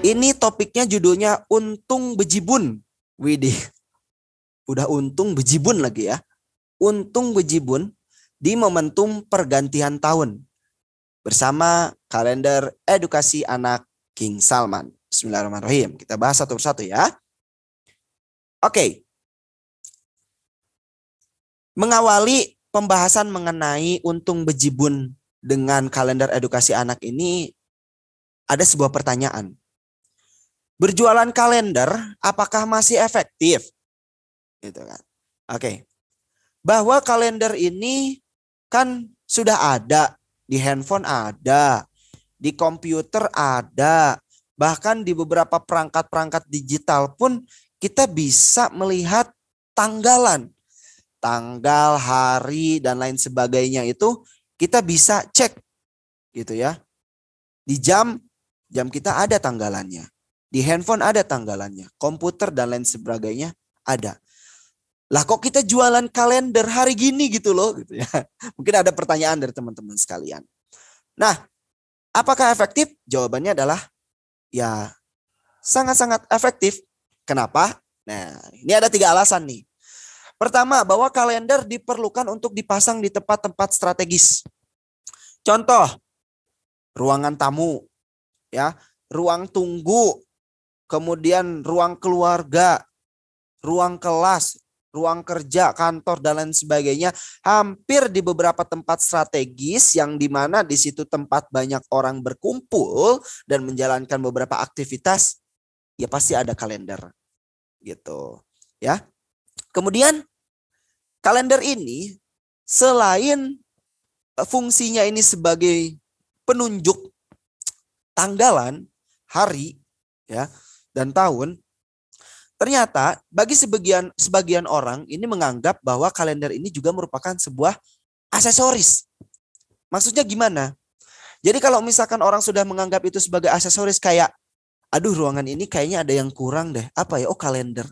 Ini topiknya judulnya untung bejibun. Widih, udah untung bejibun lagi ya. Untung bejibun di momentum pergantian tahun bersama kalender edukasi anak King Salman. Bismillahirrahmanirrahim. Kita bahas satu persatu ya. Oke. Mengawali pembahasan mengenai untung bejibun dengan kalender edukasi anak ini, ada sebuah pertanyaan. Berjualan kalender apakah masih efektif? Gitu kan. Oke. Bahwa kalender ini kan sudah ada di handphone, ada di komputer, ada bahkan di beberapa perangkat-perangkat digital pun kita bisa melihat tanggalan, tanggal, hari dan lain sebagainya itu kita bisa cek gitu ya. Di jam kita ada tanggalannya, di handphone ada tanggalannya, komputer dan lain sebagainya ada. Lah kok kita jualan kalender hari gini gitu loh gitu ya. Mungkin ada pertanyaan dari teman-teman sekalian. Nah, apakah efektif? Jawabannya adalah ya sangat-sangat efektif. Kenapa? Nah, ini ada 3 alasan nih. Pertama, bahwa kalender diperlukan untuk dipasang di tempat-tempat strategis. Contoh, ruangan tamu, ya, ruang tunggu, kemudian ruang keluarga, ruang kelas, ruang kerja, kantor dan lain sebagainya, hampir di beberapa tempat strategis yang dimana di situ tempat banyak orang berkumpul dan menjalankan beberapa aktivitas, ya pasti ada kalender, gitu, ya. Kemudian kalender ini selain fungsinya ini sebagai penunjuk tanggalan, hari, ya, dan tahun. Ternyata bagi sebagian orang ini menganggap bahwa kalender ini juga merupakan sebuah aksesoris. Maksudnya gimana? Jadi kalau misalkan orang sudah menganggap itu sebagai aksesoris kayak, aduh ruangan ini kayaknya ada yang kurang deh. Apa ya? Oh kalender.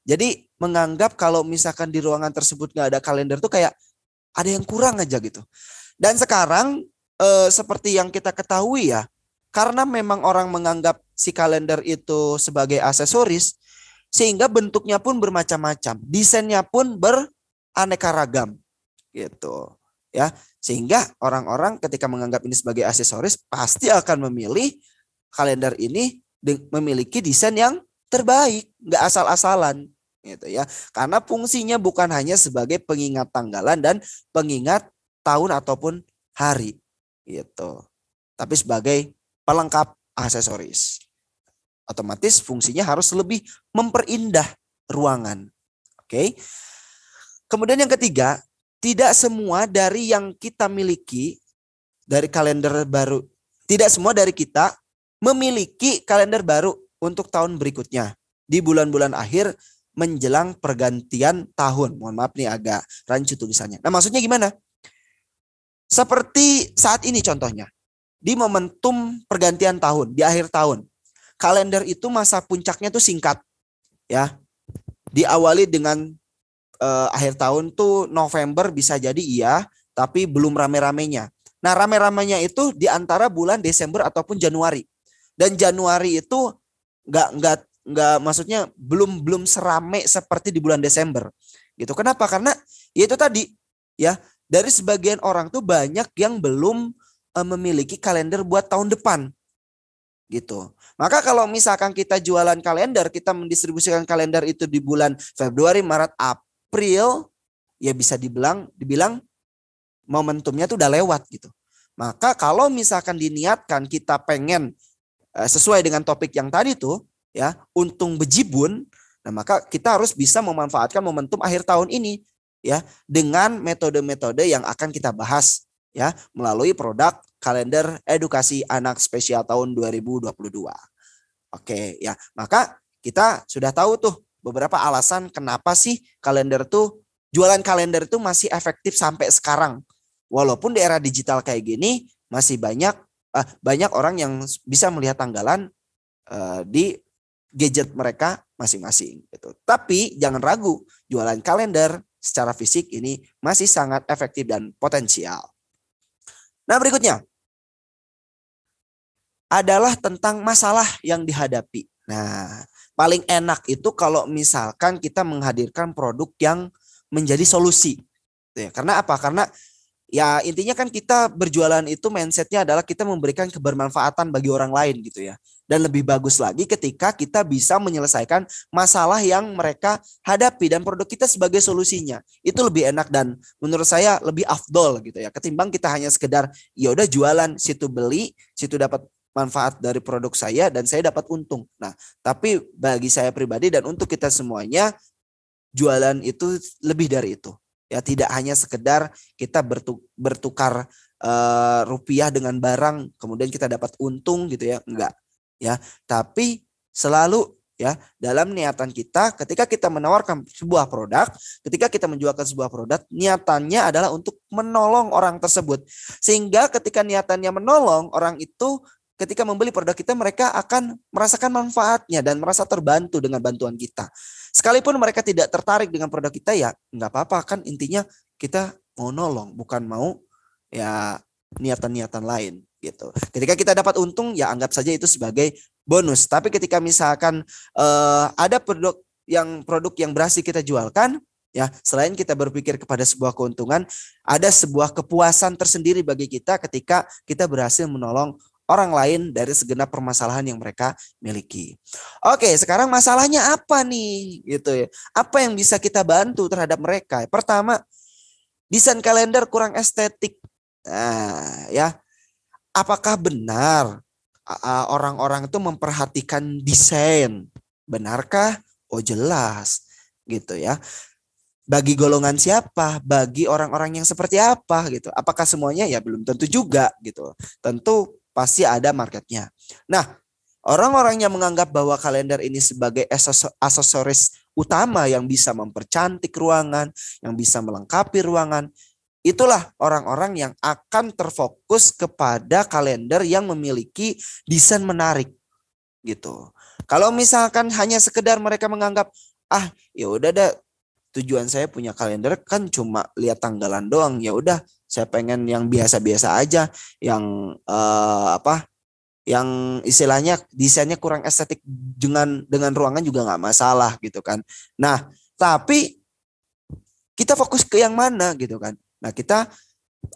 Jadi menganggap kalau misalkan di ruangan tersebut gak ada kalender tuh kayak ada yang kurang aja gitu. Dan sekarang seperti yang kita ketahui ya, karena memang orang menganggap si kalender itu sebagai aksesoris, sehingga bentuknya pun bermacam-macam, desainnya pun beraneka ragam, gitu, ya. Sehingga orang-orang ketika menganggap ini sebagai aksesoris pasti akan memilih kalender ini memiliki desain yang terbaik, nggak asal-asalan, gitu ya. Karena fungsinya bukan hanya sebagai pengingat tanggalan dan pengingat tahun ataupun hari, gitu, tapi sebagai pelengkap aksesoris. Otomatis fungsinya harus lebih memperindah ruangan. Oke. Kemudian yang ketiga, tidak semua dari yang kita miliki dari kalender baru, tidak semua dari kita memiliki kalender baru untuk tahun berikutnya di bulan-bulan akhir menjelang pergantian tahun. Mohon maaf nih agak rancu tulisannya. Nah, maksudnya gimana? Seperti saat ini contohnya, di momentum pergantian tahun, di akhir tahun. Kalender itu masa puncaknya tuh singkat, ya. Diawali dengan akhir tahun tuh November bisa jadi iya, tapi belum rame-ramenya. Nah, rame-ramenya itu di antara bulan Desember ataupun Januari. Dan Januari itu nggak maksudnya belum serame seperti di bulan Desember. Gitu. Kenapa? Karena ya itu tadi, ya, dari sebagian orang tuh banyak yang belum memiliki kalender buat tahun depan. Gitu. Maka kalau misalkan kita jualan kalender, kita mendistribusikan kalender itu di bulan Februari, Maret, April, ya bisa dibilang momentumnya tuh udah lewat gitu. Maka kalau misalkan diniatkan kita pengen sesuai dengan topik yang tadi tuh, ya, untung bejibun, nah maka kita harus bisa memanfaatkan momentum akhir tahun ini, ya, dengan metode-metode yang akan kita bahas, ya, melalui produk kalender edukasi anak spesial tahun 2022. Oke, ya. Maka kita sudah tahu tuh beberapa alasan kenapa sih jualan kalender tuh masih efektif sampai sekarang. Walaupun di era digital kayak gini masih banyak orang yang bisa melihat tanggalan di gadget mereka masing-masing gitu. Tapi jangan ragu, jualan kalender secara fisik ini masih sangat efektif dan potensial. Nah, berikutnya. adalah tentang masalah yang dihadapi. Nah, paling enak itu kalau misalkan kita menghadirkan produk yang menjadi solusi. Karena apa? Karena ya intinya kan kita berjualan itu mindsetnya adalah kita memberikan kebermanfaatan bagi orang lain gitu ya. Dan lebih bagus lagi ketika kita bisa menyelesaikan masalah yang mereka hadapi dan produk kita sebagai solusinya. Itu lebih enak dan menurut saya lebih afdol gitu ya. Ketimbang kita hanya sekedar ya udah jualan, situ beli, situ dapat manfaat dari produk saya dan saya dapat untung. Nah, tapi bagi saya pribadi dan untuk kita semuanya jualan itu lebih dari itu. Ya tidak hanya sekedar kita bertukar rupiah dengan barang kemudian kita dapat untung gitu ya, enggak. Ya, tapi selalu ya dalam niatan kita ketika kita menawarkan sebuah produk, ketika kita menjualkan sebuah produk, niatannya adalah untuk menolong orang tersebut. Sehingga ketika niatannya menolong orang itu ketika membeli produk kita mereka akan merasakan manfaatnya dan merasa terbantu dengan bantuan kita. Sekalipun mereka tidak tertarik dengan produk kita ya nggak apa-apa kan intinya kita mau nolong bukan mau ya niatan-niatan lain gitu. Ketika kita dapat untung ya anggap saja itu sebagai bonus. Tapi ketika misalkan ada produk yang berhasil kita jualkan ya selain kita berpikir kepada sebuah keuntungan ada sebuah kepuasan tersendiri bagi kita ketika kita berhasil menolong orang lain dari segenap permasalahan yang mereka miliki. Oke, sekarang masalahnya apa nih? Gitu ya. Apa yang bisa kita bantu terhadap mereka? Pertama, desain kalender kurang estetik. Nah, ya. Apakah benar orang-orang itu memperhatikan desain? Benarkah? Oh, jelas. Gitu ya. Bagi golongan siapa? Bagi orang-orang yang seperti apa gitu. Apakah semuanya? Ya belum tentu juga gitu. Tentu pasti ada marketnya. Nah, orang-orang yang menganggap bahwa kalender ini sebagai aksesoris utama yang bisa mempercantik ruangan, yang bisa melengkapi ruangan, itulah orang-orang yang akan terfokus kepada kalender yang memiliki desain menarik gitu. Kalau misalkan hanya sekedar mereka menganggap, ya udah dah tujuan saya punya kalender kan cuma lihat tanggalan doang, ya udah saya pengen yang biasa-biasa aja, yang yang istilahnya desainnya kurang estetik dengan ruangan juga nggak masalah gitu kan. Nah, tapi kita fokus ke yang mana gitu kan. Nah, kita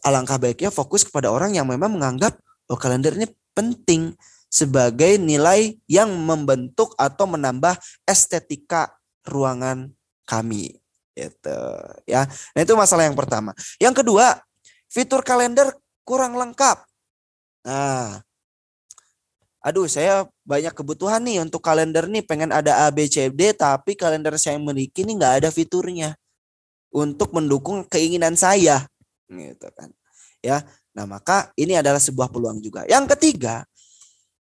alangkah baiknya fokus kepada orang yang memang menganggap kalender ini penting sebagai nilai yang membentuk atau menambah estetika ruangan kami gitu ya. Nah, itu masalah yang pertama. Yang kedua, fitur kalender kurang lengkap. Nah, saya banyak kebutuhan nih untuk kalender nih, pengen ada A, B, C, D, tapi kalender saya yang miliki nih nggak ada fiturnya untuk mendukung keinginan saya, gitu kan? Ya, nah maka ini adalah sebuah peluang juga. Yang ketiga,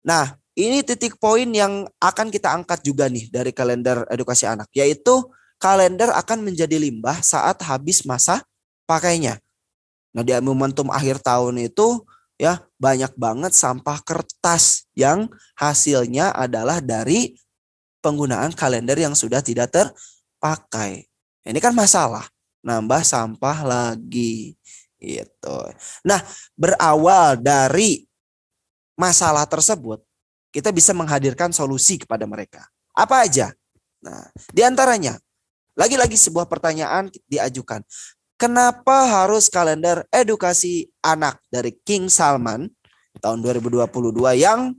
nah ini titik poin yang akan kita angkat juga nih dari kalender edukasi anak, yaitu kalender akan menjadi limbah saat habis masa pakainya. Nah, di momentum akhir tahun itu ya banyak banget sampah kertas yang hasilnya adalah dari penggunaan kalender yang sudah tidak terpakai. Ini kan masalah, nambah sampah lagi gitu. Nah, berawal dari masalah tersebut, kita bisa menghadirkan solusi kepada mereka. Apa aja? Nah, diantaranya lagi-lagi sebuah pertanyaan diajukan. Kenapa harus kalender edukasi anak dari King Salman tahun 2022 yang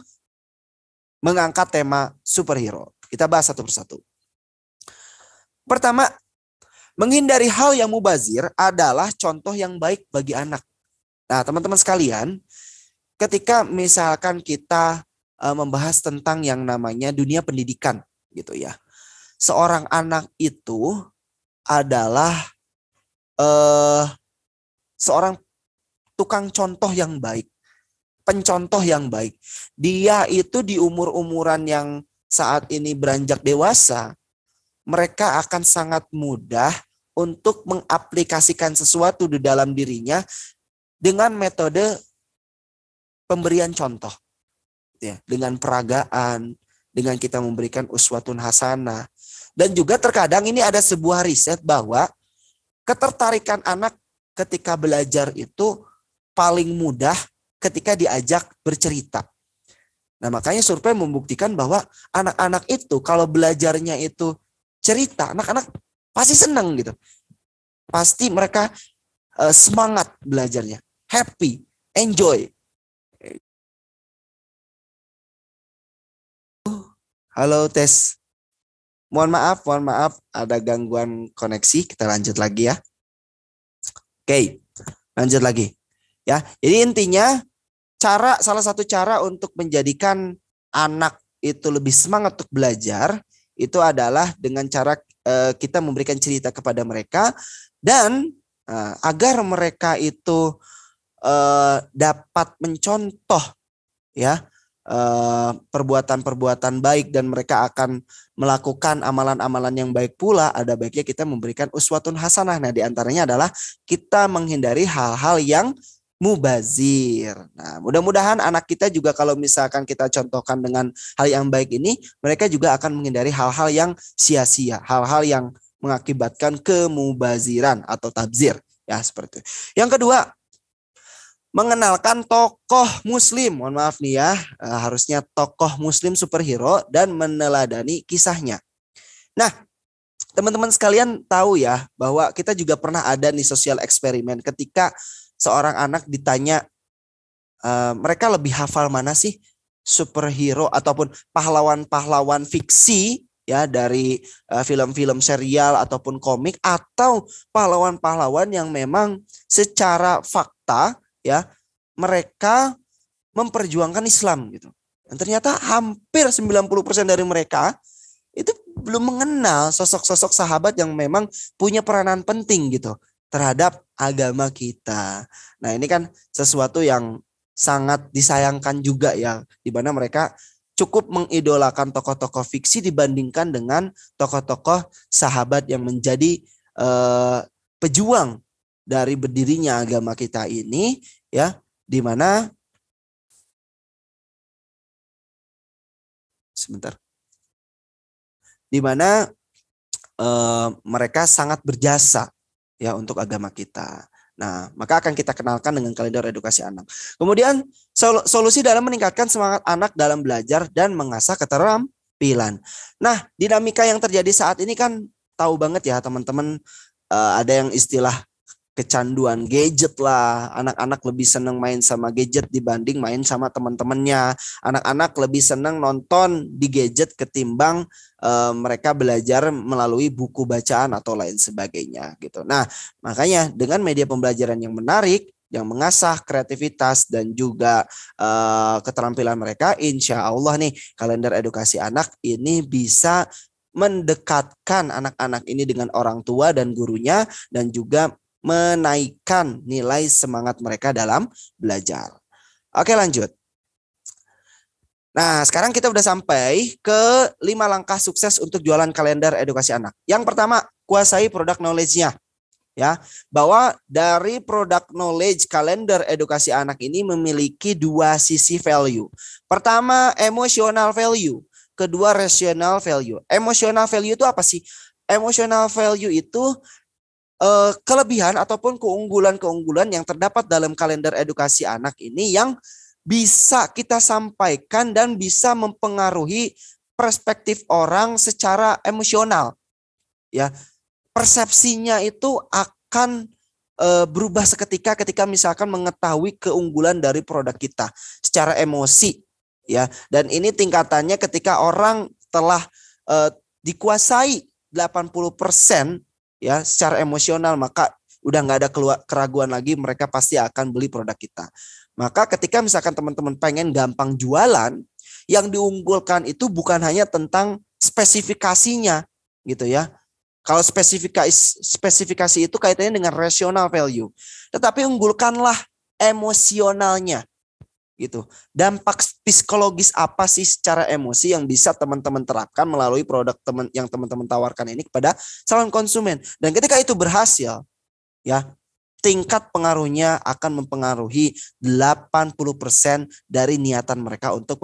mengangkat tema superhero? Kita bahas satu persatu. Pertama, menghindari hal yang mubazir adalah contoh yang baik bagi anak. Nah, teman-teman sekalian, ketika misalkan kita membahas tentang yang namanya dunia pendidikan gitu ya. Seorang anak itu adalah seorang tukang contoh yang baik, pencontoh yang baik. Dia itu di umur-umuran yang saat ini beranjak dewasa, mereka akan sangat mudah untuk mengaplikasikan sesuatu di dalam dirinya dengan metode pemberian contoh. Ya, dengan peragaan, dengan kita memberikan uswatun hasanah. Dan juga terkadang ini ada sebuah riset bahwa ketertarikan anak ketika belajar itu paling mudah ketika diajak bercerita. Nah, makanya survei membuktikan bahwa anak-anak itu kalau belajarnya itu cerita, anak-anak pasti senang gitu. Pasti mereka semangat belajarnya, happy, enjoy. Halo, tes. Mohon maaf ada gangguan koneksi. Kita lanjut lagi ya. Oke, lanjut lagi. Ya, jadi intinya salah satu cara untuk menjadikan anak itu lebih semangat untuk belajar itu adalah dengan cara kita memberikan cerita kepada mereka dan agar mereka itu dapat mencontoh ya perbuatan-perbuatan baik dan mereka akan melakukan amalan-amalan yang baik pula, ada baiknya kita memberikan uswatun hasanah. Nah, diantaranya adalah kita menghindari hal-hal yang mubazir. Nah, mudah-mudahan anak kita juga kalau misalkan kita contohkan dengan hal yang baik ini, mereka juga akan menghindari hal-hal yang sia-sia, hal-hal yang mengakibatkan kemubaziran atau tabzir. Ya, seperti itu. Yang kedua, mengenalkan tokoh muslim. Mohon maaf nih ya, harusnya tokoh muslim superhero dan meneladani kisahnya. Nah, teman-teman sekalian tahu ya bahwa kita juga pernah ada nih sosial eksperimen ketika seorang anak ditanya mereka lebih hafal mana sih superhero ataupun pahlawan-pahlawan fiksi ya dari film-film serial ataupun komik atau pahlawan-pahlawan yang memang secara fakta ya mereka memperjuangkan Islam gitu. Dan ternyata hampir 90% dari mereka itu belum mengenal sosok-sosok sahabat yang memang punya peranan penting gitu terhadap agama kita. Nah, ini kan sesuatu yang sangat disayangkan juga ya, di mana mereka cukup mengidolakan tokoh-tokoh fiksi dibandingkan dengan tokoh-tokoh sahabat yang menjadi pejuang dari berdirinya agama kita ini ya, di mana mereka sangat berjasa ya untuk agama kita. Nah, maka akan kita kenalkan dengan kalender edukasi anak. Kemudian solusi dalam meningkatkan semangat anak dalam belajar dan mengasah keterampilan. Nah, dinamika yang terjadi saat ini kan tahu banget ya teman-teman, ada yang istilah kecanduan gadget lah. Anak-anak lebih senang main sama gadget dibanding main sama teman-temannya. Anak-anak lebih senang nonton di gadget ketimbang mereka belajar melalui buku bacaan atau lain sebagainya gitu. Nah, makanya dengan media pembelajaran yang menarik, yang mengasah kreativitas dan juga keterampilan mereka, insya Allah nih kalender edukasi anak ini bisa mendekatkan anak-anak ini dengan orang tua dan gurunya dan juga menaikkan nilai semangat mereka dalam belajar. Oke, lanjut. Nah, sekarang kita udah sampai ke 5 langkah sukses untuk jualan kalender edukasi anak. Yang pertama, kuasai product knowledge-nya. Ya, bahwa dari product knowledge kalender edukasi anak ini memiliki 2 sisi value. Pertama, emotional value. Kedua, rational value. Emotional value itu apa sih? Emotional value itu kelebihan ataupun keunggulan-keunggulan yang terdapat dalam kalender edukasi anak ini yang bisa kita sampaikan dan bisa mempengaruhi perspektif orang secara emosional. Ya, persepsinya itu akan berubah seketika ketika misalkan mengetahui keunggulan dari produk kita secara emosi, ya. Dan ini tingkatannya ketika orang telah dikuasai 80% ya secara emosional, maka udah nggak ada keraguan lagi, mereka pasti akan beli produk kita. Maka ketika misalkan teman-teman pengen gampang jualan, yang diunggulkan itu bukan hanya tentang spesifikasinya gitu ya. Kalau spesifikasi itu kaitannya dengan rational value, tetapi unggulkanlah emosionalnya gitu. Dampak psikologis apa sih secara emosi yang bisa teman-teman terapkan melalui produk yang teman-teman tawarkan ini kepada calon konsumen. Dan ketika itu berhasil, ya, tingkat pengaruhnya akan mempengaruhi 80% dari niatan mereka untuk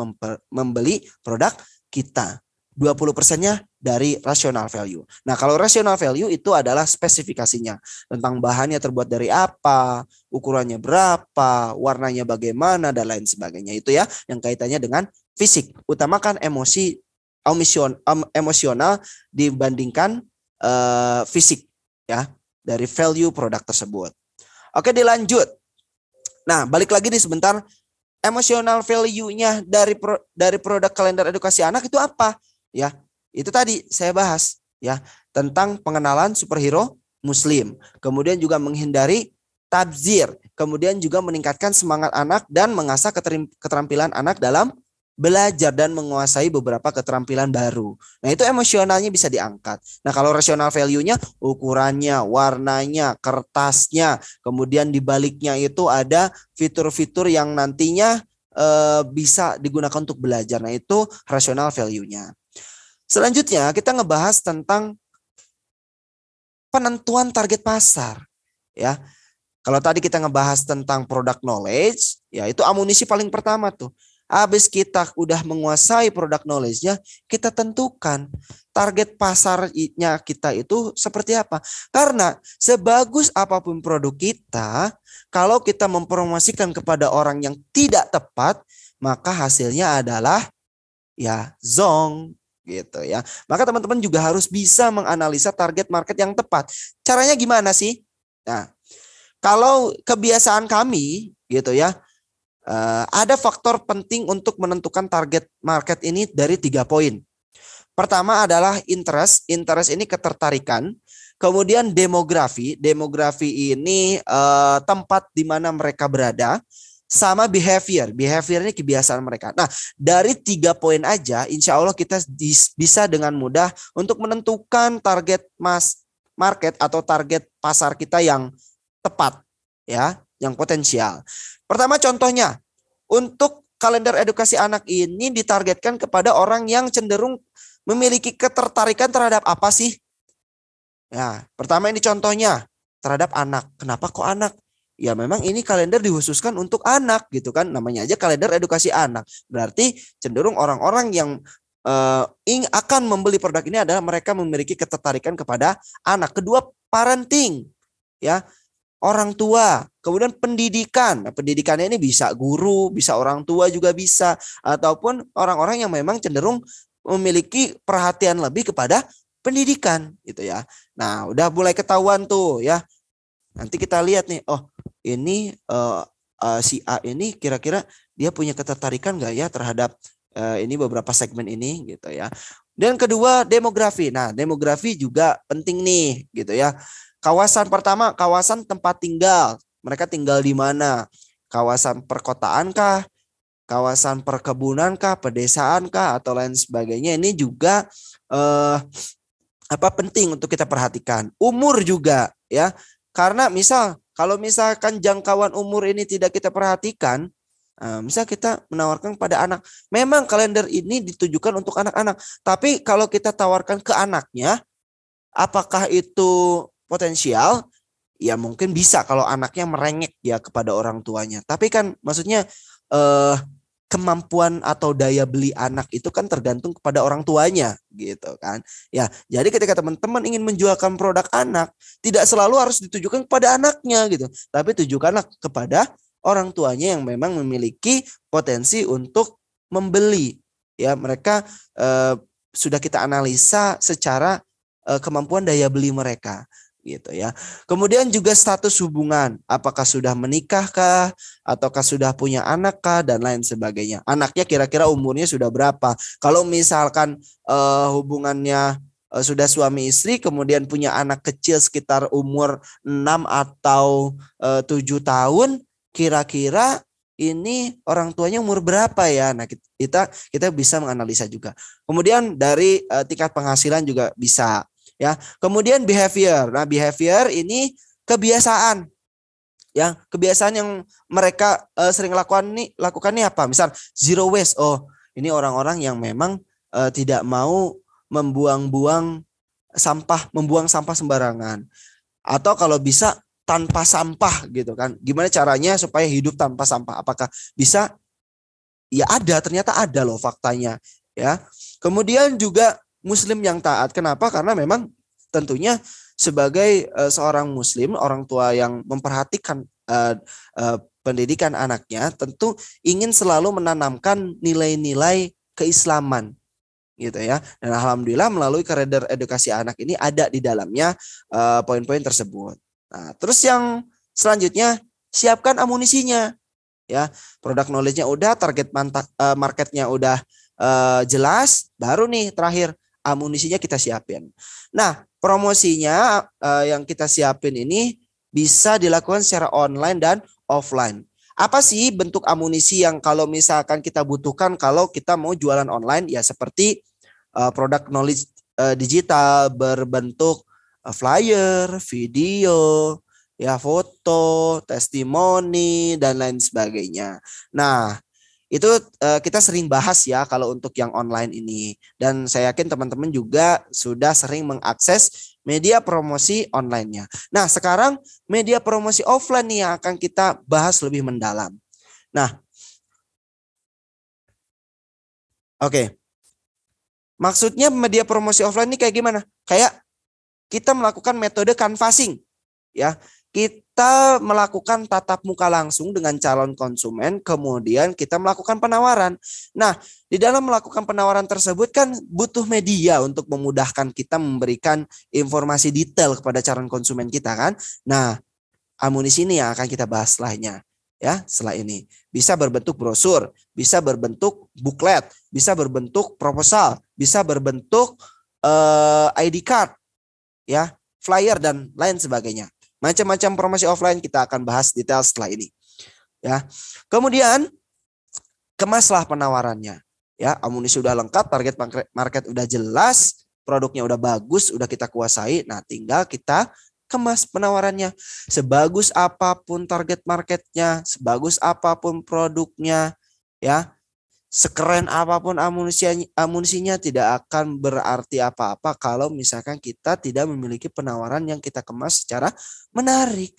membeli produk kita. 20%-nya dari rational value. Nah, kalau rational value itu adalah spesifikasinya tentang bahannya terbuat dari apa, ukurannya berapa, warnanya bagaimana dan lain sebagainya. Itu ya yang kaitannya dengan fisik. Utamakan emosional dibandingkan fisik ya dari value produk tersebut. Oke, dilanjut. Nah, balik lagi nih sebentar. Emotional value-nya dari produk kalender edukasi anak itu apa? Ya, itu tadi saya bahas ya tentang pengenalan superhero muslim. Kemudian juga menghindari tabzir, kemudian juga meningkatkan semangat anak dan mengasah keterampilan anak dalam belajar dan menguasai beberapa keterampilan baru. Nah, itu emosionalnya bisa diangkat. Nah, kalau rational value-nya ukurannya, warnanya, kertasnya, kemudian di baliknya itu ada fitur-fitur yang nantinya bisa digunakan untuk belajar. Nah, itu rational value-nya. Selanjutnya kita ngebahas tentang penentuan target pasar. Ya, kalau tadi kita ngebahas tentang product knowledge, ya itu amunisi paling pertama tuh. Habis kita udah menguasai produk knowledge-nya, kita tentukan target pasarnya kita itu seperti apa. Karena sebagus apapun produk kita, kalau kita mempromosikan kepada orang yang tidak tepat, maka hasilnya adalah ya zonk gitu ya. Maka teman-teman juga harus bisa menganalisa target market yang tepat. Caranya gimana sih? Nah, kalau kebiasaan kami gitu ya, ada faktor penting untuk menentukan target market ini dari 3 poin. Pertama adalah interest. Interest ini ketertarikan. Kemudian demografi. Demografi ini tempat di mana mereka berada. Sama behavior. Behavior ini kebiasaan mereka. Nah, dari 3 poin aja, insya Allah kita bisa dengan mudah untuk menentukan target market atau target pasar kita yang tepat, ya, yang potensial. Pertama contohnya, untuk kalender edukasi anak ini ditargetkan kepada orang yang cenderung memiliki ketertarikan terhadap apa sih? Ya, pertama ini contohnya terhadap anak. Kenapa kok anak? Ya memang ini kalender dikhususkan untuk anak gitu kan. Namanya aja kalender edukasi anak. Berarti cenderung orang-orang yang akan membeli produk ini adalah mereka memiliki ketertarikan kepada anak. Kedua, parenting. Ya, orang tua, kemudian pendidikan. Nah, pendidikannya ini bisa guru, bisa orang tua juga bisa, ataupun orang-orang yang memang cenderung memiliki perhatian lebih kepada pendidikan gitu ya. Nah, udah mulai ketahuan tuh ya. Nanti kita lihat nih, oh ini si A ini kira-kira dia punya ketertarikan nggak ya terhadap ini beberapa segmen ini gitu ya. Dan kedua, demografi. Nah, demografi juga penting nih gitu ya. Kawasan pertama, kawasan tempat tinggal. Mereka tinggal di mana? Kawasan perkotaan kah? Kawasan perkebunan kah? Pedesaan kah? Atau lain sebagainya. Ini juga penting untuk kita perhatikan. Umur juga ya. Karena kalau misalkan jangkauan umur ini tidak kita perhatikan, misal kita menawarkan pada anak. Memang kalender ini ditujukan untuk anak-anak. Tapi kalau kita tawarkan ke anaknya, apakah itu potensial? Ya mungkin bisa kalau anaknya merengek ya kepada orang tuanya. Tapi kan maksudnya kemampuan atau daya beli anak itu kan tergantung kepada orang tuanya gitu kan. Ya, jadi ketika teman-teman ingin menjualkan produk anak, tidak selalu harus ditujukan kepada anaknya gitu. Tapi tujukanlah kepada orang tuanya yang memang memiliki potensi untuk membeli. Ya, mereka sudah kita analisa secara kemampuan daya beli mereka gitu ya. Kemudian juga status hubungan, apakah sudah menikahkah ataukah sudah punya anak kah dan lain sebagainya. Anaknya kira-kira umurnya sudah berapa? Kalau misalkan hubungannya sudah suami istri kemudian punya anak kecil sekitar umur 6 atau 7 tahun, kira-kira ini orang tuanya umur berapa ya? Nah, kita bisa menganalisa juga. Kemudian dari tingkat penghasilan juga bisa. Ya, kemudian behavior. Nah, behavior ini kebiasaan. Ya, kebiasaan yang mereka sering lakukan nih apa? Misal zero waste. Oh, ini orang-orang yang memang tidak mau membuang sampah sembarangan. Atau kalau bisa tanpa sampah gitu kan. Gimana caranya supaya hidup tanpa sampah? Apakah bisa? Ya ada, ternyata ada loh faktanya, ya. Kemudian juga muslim yang taat. Kenapa? Karena memang tentunya sebagai seorang muslim, orang tua yang memperhatikan pendidikan anaknya, tentu ingin selalu menanamkan nilai-nilai keislaman gitu ya. Dan alhamdulillah melalui kalender edukasi anak ini ada di dalamnya poin-poin tersebut. Nah, terus yang selanjutnya siapkan amunisinya ya. Produk knowledge-nya udah, target marketnya udah jelas, baru nih terakhir amunisinya kita siapin. Nah, promosinya yang kita siapin ini bisa dilakukan secara online dan offline. Apa sih bentuk amunisi yang kalau misalkan kita butuhkan kalau kita mau jualan online? Ya seperti produk knowledge digital berbentuk flyer, video, ya foto, testimoni dan lain sebagainya. Nah, itu kita sering bahas ya kalau untuk yang online ini. Dan saya yakin teman-teman juga sudah sering mengakses media promosi online-nya. Nah, sekarang media promosi offline nih yang akan kita bahas lebih mendalam. Nah, oke. Maksudnya media promosi offline ini kayak gimana? Kayak kita melakukan metode canvassing ya. Kita melakukan tatap muka langsung dengan calon konsumen, kemudian kita melakukan penawaran. Nah, di dalam melakukan penawaran tersebut kan butuh media untuk memudahkan kita memberikan informasi detail kepada calon konsumen kita kan. Nah, amunisi ini yang akan kita bahas setelahnya. Ya, setelah ini bisa berbentuk brosur, bisa berbentuk booklet, bisa berbentuk proposal, bisa berbentuk ID card, ya, flyer dan lain sebagainya. Macam-macam promosi offline kita akan bahas detail setelah ini. Ya. Kemudian kemaslah penawarannya. Ya, amunisi sudah lengkap, target market udah jelas, produknya udah bagus, udah kita kuasai. Nah, tinggal kita kemas penawarannya. Sebagus apapun target marketnya, sebagus apapun produknya, ya, sekeren apapun amunisinya tidak akan berarti apa-apa kalau misalkan kita tidak memiliki penawaran yang kita kemas secara menarik.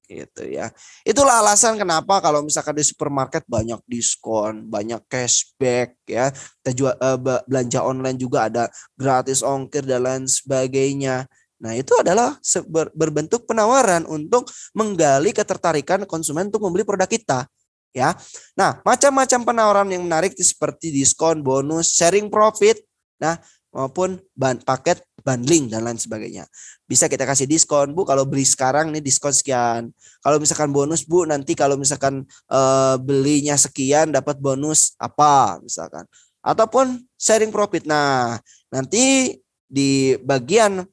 Gitu ya. Itulah alasan kenapa kalau misalkan di supermarket banyak diskon, banyak cashback ya. Kita jual belanja online juga ada gratis ongkir dan lain sebagainya. Nah, itu adalah berbentuk penawaran untuk menggali ketertarikan konsumen untuk membeli produk kita. Ya, nah macam-macam penawaran yang menarik seperti diskon, bonus, sharing profit, nah maupun paket bundling dan lain sebagainya. Bisa kita kasih diskon, Bu, kalau beli sekarang nih diskon sekian. Kalau misalkan bonus, Bu, nanti kalau misalkan belinya sekian dapat bonus apa misalkan. Ataupun sharing profit. Nah, nanti di bagian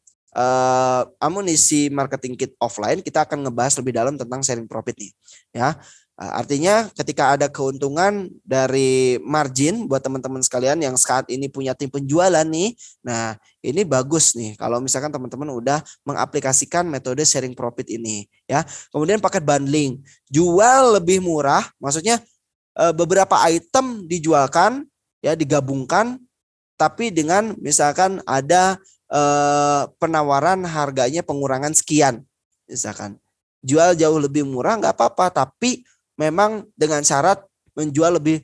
amunisi marketing kit offline kita akan ngebahas lebih dalam tentang sharing profit nih, ya. Artinya ketika ada keuntungan dari margin buat teman-teman sekalian yang saat ini punya tim penjualan nih. Nah, ini bagus nih kalau misalkan teman-teman udah mengaplikasikan metode sharing profit ini ya. Kemudian paket bundling, jual lebih murah, maksudnya beberapa item dijualkan ya, digabungkan tapi dengan misalkan ada penawaran harganya pengurangan sekian. Misalkan jual jauh lebih murah nggak apa-apa, tapi memang dengan syarat menjual lebih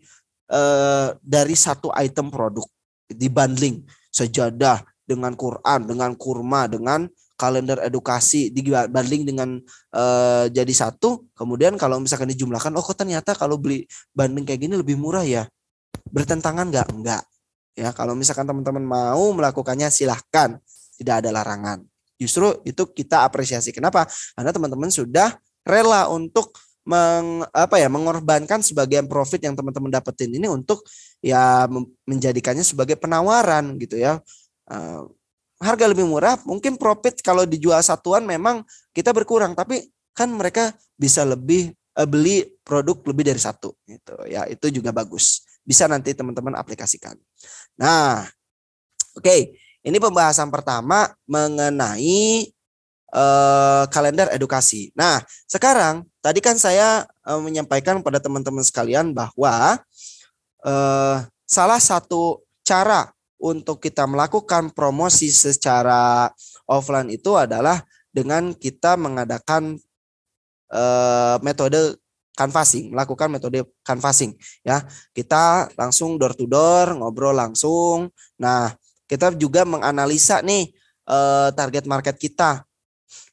dari satu item produk, dibundling sejadah dengan Quran, dengan kurma, dengan kalender edukasi, dibundling dengan jadi satu. Kemudian kalau misalkan dijumlahkan, oh kok ternyata kalau beli bundling kayak gini lebih murah ya. Bertentangan nggak? Enggak. Ya, kalau misalkan teman-teman mau melakukannya silahkan, tidak ada larangan. Justru itu kita apresiasi. Kenapa? Karena teman-teman sudah rela untuk mengorbankan sebagian profit yang teman-teman dapetin ini untuk ya menjadikannya sebagai penawaran gitu ya. Harga lebih murah, mungkin profit kalau dijual satuan memang kita berkurang, tapi kan mereka bisa lebih beli produk lebih dari satu gitu ya. Itu juga bagus. Bisa nanti teman-teman aplikasikan. Nah, oke. Ini pembahasan pertama mengenai kalender edukasi. Nah, sekarang tadi kan saya menyampaikan pada teman-teman sekalian bahwa salah satu cara untuk kita melakukan promosi secara offline itu adalah dengan kita mengadakan metode canvassing, melakukan metode canvassing ya. Kita langsung door to door, ngobrol langsung. Nah, kita juga menganalisa nih target market kita.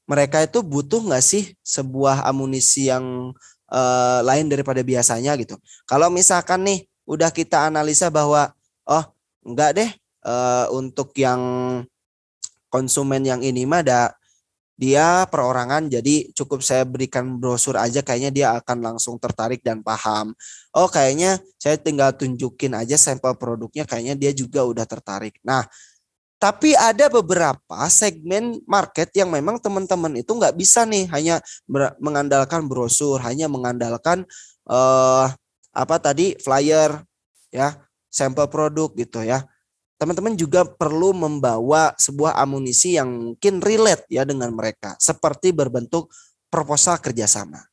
Mereka itu butuh nggak sih sebuah amunisi yang lain daripada biasanya gitu. Kalau misalkan nih udah kita analisa bahwa oh enggak deh, untuk yang konsumen yang ini mah dia perorangan, jadi cukup saya berikan brosur aja, kayaknya dia akan langsung tertarik dan paham. Oh kayaknya saya tinggal tunjukin aja sampel produknya, kayaknya dia juga udah tertarik. Nah, tapi ada beberapa segmen market yang memang teman-teman itu nggak bisa nih hanya mengandalkan brosur, hanya mengandalkan flyer ya, sampel produk gitu ya. Teman-teman juga perlu membawa sebuah amunisi yang mungkin relate ya dengan mereka, seperti berbentuk proposal kerjasama.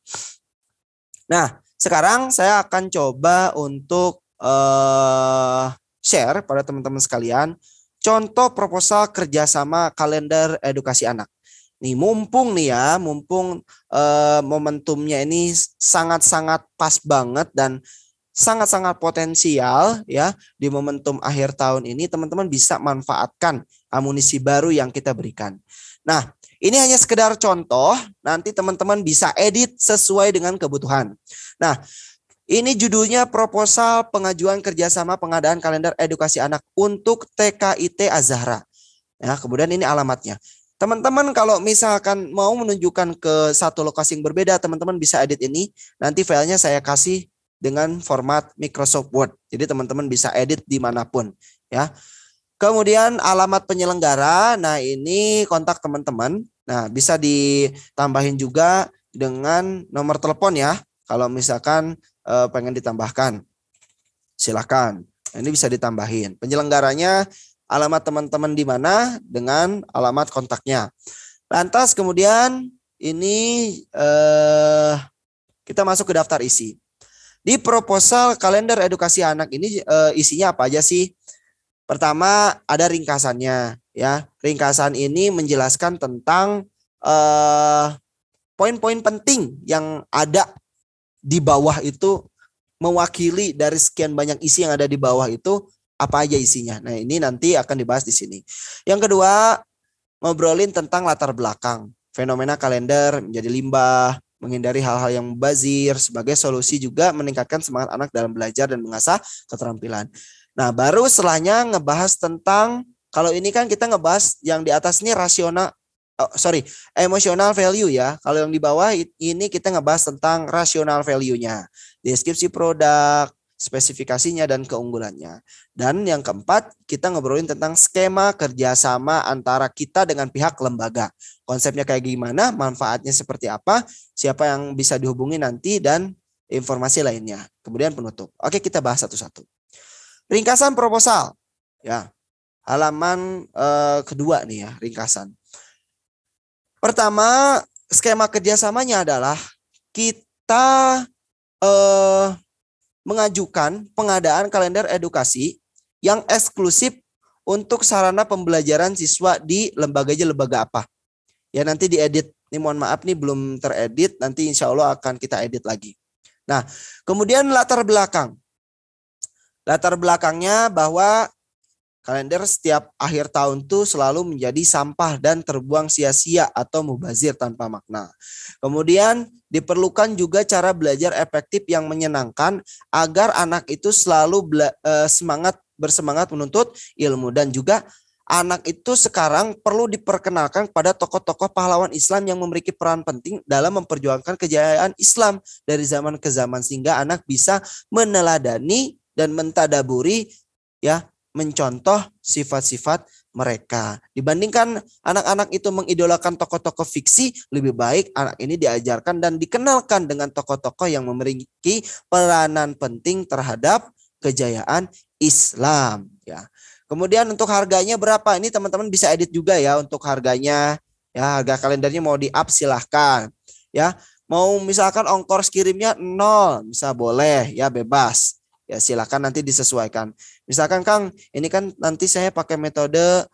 Nah, sekarang saya akan coba untuk share pada teman-teman sekalian contoh proposal kerjasama kalender edukasi anak. Nih mumpung momentumnya ini sangat-sangat pas banget dan sangat-sangat potensial ya, di momentum akhir tahun ini teman-teman bisa manfaatkan amunisi baru yang kita berikan. Nah, ini hanya sekedar contoh, nanti teman-teman bisa edit sesuai dengan kebutuhan. Nah, ini judulnya proposal pengajuan kerjasama pengadaan kalender edukasi anak untuk TKIT Az-Zahra. Ya, kemudian ini alamatnya. Teman-teman kalau misalkan mau menunjukkan ke satu lokasi yang berbeda, teman-teman bisa edit ini. Nanti filenya saya kasih dengan format Microsoft Word. Jadi teman-teman bisa edit dimanapun ya. Kemudian alamat penyelenggara. Nah ini kontak teman-teman. Nah bisa ditambahin juga dengan nomor telepon ya. Kalau misalkan pengen ditambahkan silakan. Nah, ini bisa ditambahin. Penyelenggaranya alamat teman-teman di mana dengan alamat kontaknya. Lantas kemudian ini kita masuk ke daftar isi. Di proposal kalender edukasi anak ini isinya apa aja sih? Pertama ada ringkasannya ya. Ringkasan ini menjelaskan tentang poin-poin penting yang ada di bawah itu, mewakili dari sekian banyak isi yang ada di bawah itu apa aja isinya. Nah, ini nanti akan dibahas di sini. Yang kedua, ngobrolin tentang latar belakang fenomena kalender menjadi limbah, menghindari hal-hal yang mubazir, sebagai solusi juga meningkatkan semangat anak dalam belajar dan mengasah keterampilan. Nah, baru setelahnya ngebahas tentang, kalau ini kan kita ngebahas yang di atas ini emotional value ya. Kalau yang di bawah ini kita ngebahas tentang rational value-nya, deskripsi produk, spesifikasinya dan keunggulannya. Dan yang keempat, kita ngobrolin tentang skema kerjasama antara kita dengan pihak lembaga. Konsepnya kayak gimana, manfaatnya seperti apa, siapa yang bisa dihubungi nanti, dan informasi lainnya. Kemudian penutup. Oke, kita bahas satu-satu. Ringkasan proposal. Ya, halaman kedua nih ya, ringkasan. Pertama, skema kerjasamanya adalah kita mengajukan pengadaan kalender edukasi yang eksklusif untuk sarana pembelajaran siswa di lembaga apa. Ya nanti diedit. Ini mohon maaf nih belum teredit, nanti insya Allah akan kita edit lagi. Nah, kemudian latar belakang. Latar belakangnya bahwa kalender setiap akhir tahun tuh selalu menjadi sampah dan terbuang sia-sia atau mubazir tanpa makna. Kemudian diperlukan juga cara belajar efektif yang menyenangkan agar anak itu selalu bersemangat menuntut ilmu. Dan juga anak itu sekarang perlu diperkenalkan pada tokoh-tokoh pahlawan Islam yang memiliki peran penting dalam memperjuangkan kejayaan Islam dari zaman ke zaman, sehingga anak bisa meneladani dan mentadaburi ya, mencontoh sifat-sifat mereka. Dibandingkan anak-anak itu mengidolakan tokoh-tokoh fiksi, lebih baik anak ini diajarkan dan dikenalkan dengan tokoh-tokoh yang memiliki peranan penting terhadap kejayaan Islam ya. Kemudian untuk harganya berapa? Ini teman-teman bisa edit juga ya untuk harganya. Ya, harga kalendernya mau di-up silahkan. Ya, mau misalkan ongkos kirimnya 0, bisa boleh ya, bebas. Ya silakan nanti disesuaikan. Misalkan Kang, ini kan nanti saya pakai metode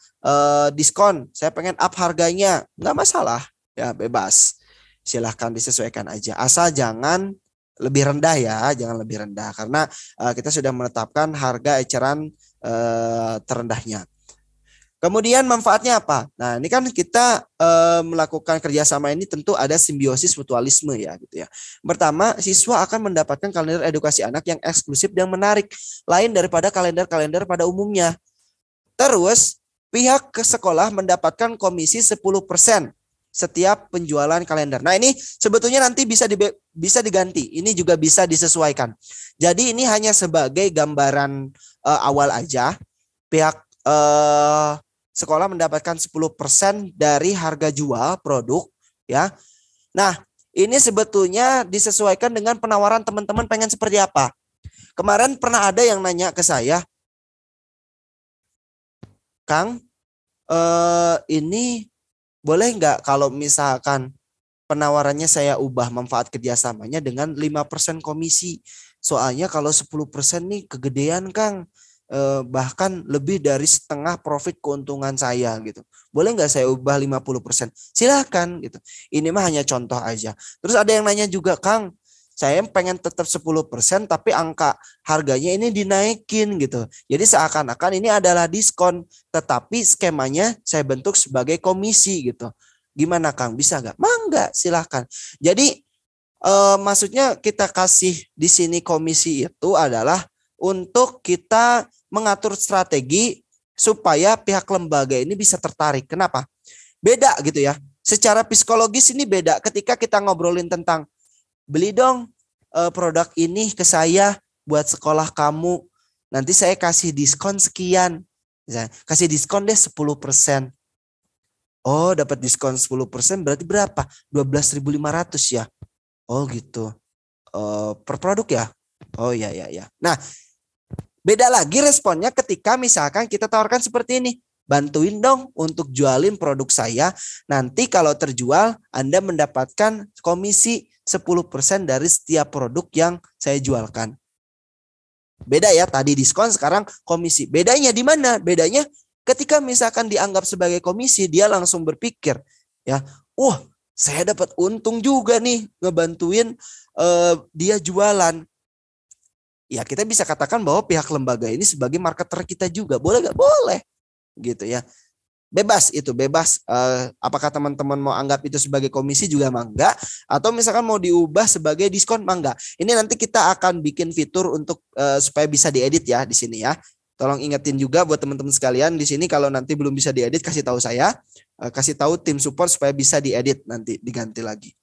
diskon, saya pengen up harganya, nggak masalah, ya bebas. Silahkan disesuaikan aja. Asal jangan lebih rendah ya, jangan lebih rendah karena kita sudah menetapkan harga eceran terendahnya. Kemudian manfaatnya apa? Nah, ini kan kita melakukan kerjasama ini tentu ada simbiosis mutualisme ya gitu ya. Pertama, siswa akan mendapatkan kalender edukasi anak yang eksklusif dan menarik, lain daripada kalender-kalender pada umumnya. Terus, pihak ke sekolah mendapatkan komisi 10% setiap penjualan kalender. Nah, ini sebetulnya nanti bisa diganti. Ini juga bisa disesuaikan. Jadi ini hanya sebagai gambaran awal aja. Pihak sekolah mendapatkan 10% dari harga jual produk ya. Nah, ini sebetulnya disesuaikan dengan penawaran teman-teman pengen seperti apa. Kemarin pernah ada yang nanya ke saya, Kang, ini boleh nggak kalau misalkan penawarannya saya ubah manfaat kerjasamanya dengan 5% komisi. Soalnya kalau 10% nih kegedean, Kang. Bahkan lebih dari setengah profit keuntungan saya gitu. Boleh nggak saya ubah 50%? Silahkan gitu. Ini mah hanya contoh aja. Terus ada yang nanya juga, Kang, saya pengen tetap 10% tapi angka harganya ini dinaikin gitu. Jadi seakan-akan ini adalah diskon, tetapi skemanya saya bentuk sebagai komisi gitu. Gimana Kang? Bisa nggak? Mangga, silahkan. Jadi maksudnya kita kasih di sini komisi itu adalah untuk kita mengatur strategi supaya pihak lembaga ini bisa tertarik. Kenapa? Beda gitu ya. Secara psikologis ini beda ketika kita ngobrolin tentang beli dong produk ini ke saya buat sekolah kamu. Nanti saya kasih diskon sekian. Kasih diskon deh 10%. Oh, dapat diskon 10% berarti berapa? 12.500 ya. Oh gitu. Per produk ya? Oh ya. Nah, beda lagi responnya ketika misalkan kita tawarkan seperti ini. Bantuin dong untuk jualin produk saya. Nanti kalau terjual, Anda mendapatkan komisi 10% dari setiap produk yang saya jualkan. Beda ya, tadi diskon, sekarang komisi. Bedanya di mana? Bedanya ketika misalkan dianggap sebagai komisi, dia langsung berpikir, ya, saya dapat untung juga nih ngebantuin dia jualan. Ya kita bisa katakan bahwa pihak lembaga ini sebagai marketer kita juga. Boleh gak? Boleh. Gitu ya. Bebas itu, bebas. Apakah teman-teman mau anggap itu sebagai komisi juga mangga. Atau misalkan mau diubah sebagai diskon mangga. Ini nanti kita akan bikin fitur untuk supaya bisa diedit ya di sini ya. Tolong ingetin juga buat teman-teman sekalian di sini kalau nanti belum bisa diedit kasih tahu saya. Kasih tahu tim support supaya bisa diedit nanti diganti lagi.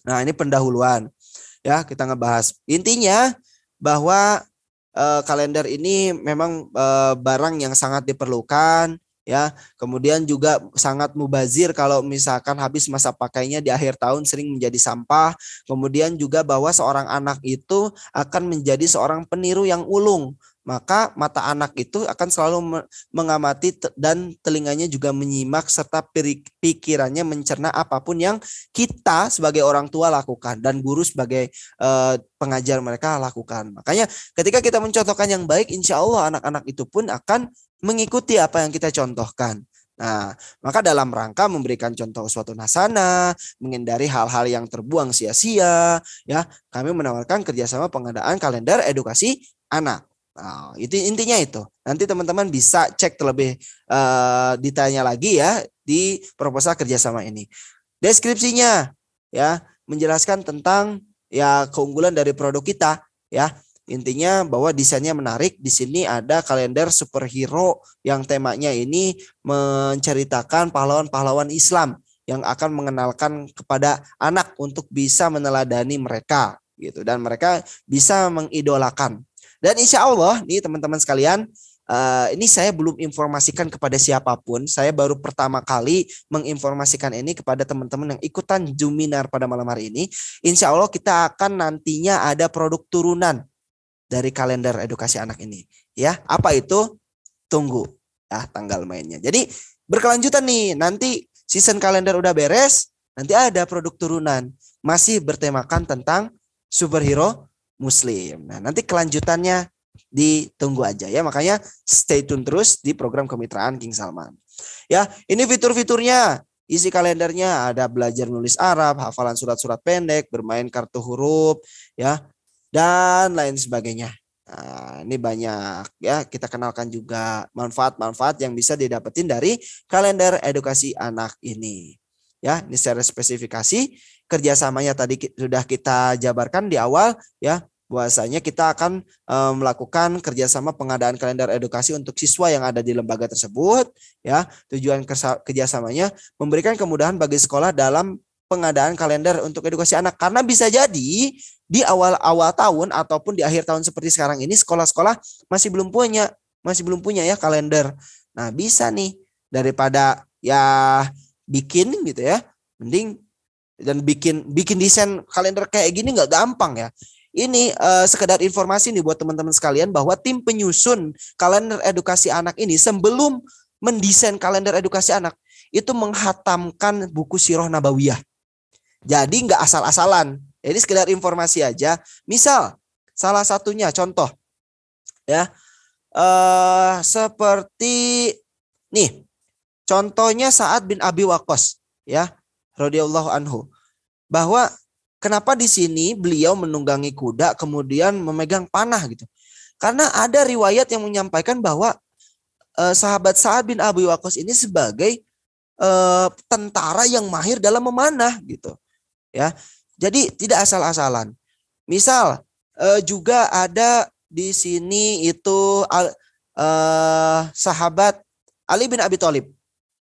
Nah ini pendahuluan. Ya kita ngebahas. Intinya bahwa kalender ini memang barang yang sangat diperlukan ya. Kemudian juga sangat mubazir kalau misalkan habis masa pakainya di akhir tahun sering menjadi sampah. Kemudian juga bahwa seorang anak itu akan menjadi seorang peniru yang ulung. Maka mata anak itu akan selalu mengamati dan telinganya juga menyimak serta pikirannya mencerna apapun yang kita sebagai orang tua lakukan dan guru sebagai pengajar mereka lakukan. Makanya ketika kita mencontohkan yang baik, insya Allah anak-anak itu pun akan mengikuti apa yang kita contohkan. Nah, maka dalam rangka memberikan contoh uswatun hasanah, menghindari hal-hal yang terbuang sia-sia, ya, kami menawarkan kerjasama pengadaan kalender edukasi anak. Nah, itu intinya itu. Nanti teman-teman bisa cek terlebih detailnya lagi ya di proposal kerjasama ini. Deskripsinya ya menjelaskan tentang ya keunggulan dari produk kita ya. Intinya bahwa desainnya menarik. Di sini ada kalender superhero yang temanya ini menceritakan pahlawan-pahlawan Islam yang akan mengenalkan kepada anak untuk bisa meneladani mereka gitu dan mereka bisa mengidolakan. Dan insya Allah nih teman-teman sekalian, ini saya belum informasikan kepada siapapun. Saya baru pertama kali menginformasikan ini kepada teman-teman yang ikutan Zoominar pada malam hari ini. Insya Allah kita akan nantinya ada produk turunan dari kalender edukasi anak ini. Ya, apa itu? Tunggu ya tanggal mainnya. Jadi berkelanjutan nih. Nanti season kalender udah beres, nanti ada produk turunan. Masih bertemakan tentang superhero Muslim. Nah, nanti kelanjutannya ditunggu aja ya. Makanya stay tune terus di program kemitraan King Salman. Ya, ini fitur-fiturnya. Isi kalendernya ada belajar nulis Arab, hafalan surat-surat pendek, bermain kartu huruf, ya, dan lain sebagainya. Nah, ini banyak ya, kita kenalkan juga manfaat-manfaat yang bisa didapetin dari kalender edukasi anak ini. Ya, ini secara spesifikasi kerjasamanya tadi sudah kita jabarkan di awal ya, bahwasanya kita akan melakukan kerjasama pengadaan kalender edukasi untuk siswa yang ada di lembaga tersebut ya. Tujuan kerjasamanya memberikan kemudahan bagi sekolah dalam pengadaan kalender untuk edukasi anak, karena bisa jadi di awal-awal tahun ataupun di akhir tahun seperti sekarang ini sekolah-sekolah masih belum punya ya kalender. Nah, bisa nih daripada ya bikin gitu ya, mending dan bikin desain kalender kayak gini nggak gampang ya. Ini sekedar informasi nih buat teman-teman sekalian bahwa tim penyusun kalender edukasi anak ini sebelum mendesain kalender edukasi anak itu menghatamkan buku Sirah Nabawiyah. Jadi nggak asal-asalan. Jadi sekedar informasi aja. Misal salah satunya contoh ya seperti nih, contohnya Sa'ad bin Abi Waqqas ya radhiyallahu anhu, bahwa kenapa di sini beliau menunggangi kuda kemudian memegang panah gitu. Karena ada riwayat yang menyampaikan bahwa sahabat Sa'ad bin Abi Waqqas ini sebagai tentara yang mahir dalam memanah gitu. Ya, jadi tidak asal-asalan. Misal juga ada di sini itu sahabat Ali bin Abi Thalib,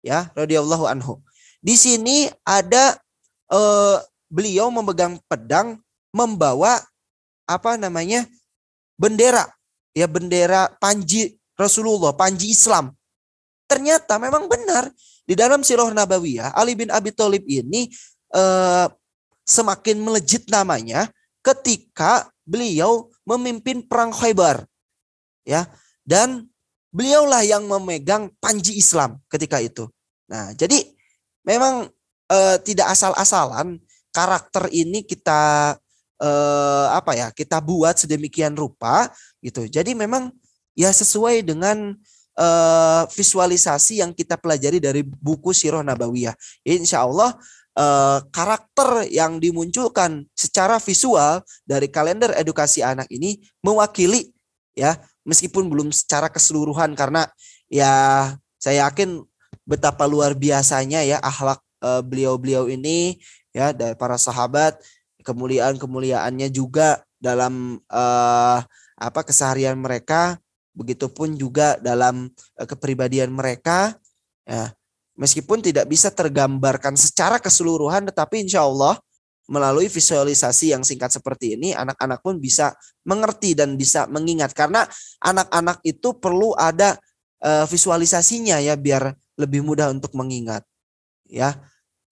ya, radhiyallahu anhu. Di sini ada beliau memegang pedang, membawa bendera, ya, bendera panji Rasulullah, panji Islam. Ternyata memang benar di dalam Sirah Nabawiyah Ali bin Abi Thalib ini semakin melejit namanya ketika beliau memimpin perang Khaybar, ya, dan beliaulah yang memegang panji Islam ketika itu. Nah, jadi memang tidak asal-asalan karakter ini kita kita buat sedemikian rupa gitu. Jadi memang ya sesuai dengan visualisasi yang kita pelajari dari buku Sirah Nabawiyah. Insya Allah karakter yang dimunculkan secara visual dari kalender edukasi anak ini mewakili ya, meskipun belum secara keseluruhan, karena ya saya yakin betapa luar biasanya ya akhlak beliau-beliau ini ya, dari para sahabat, kemuliaan-kemuliaannya juga dalam keseharian mereka, begitupun juga dalam kepribadian mereka ya. Meskipun tidak bisa tergambarkan secara keseluruhan, tetapi insya Allah melalui visualisasi yang singkat seperti ini, anak-anak pun bisa mengerti dan bisa mengingat. Karena anak-anak itu perlu ada visualisasinya ya, biar lebih mudah untuk mengingat. Ya,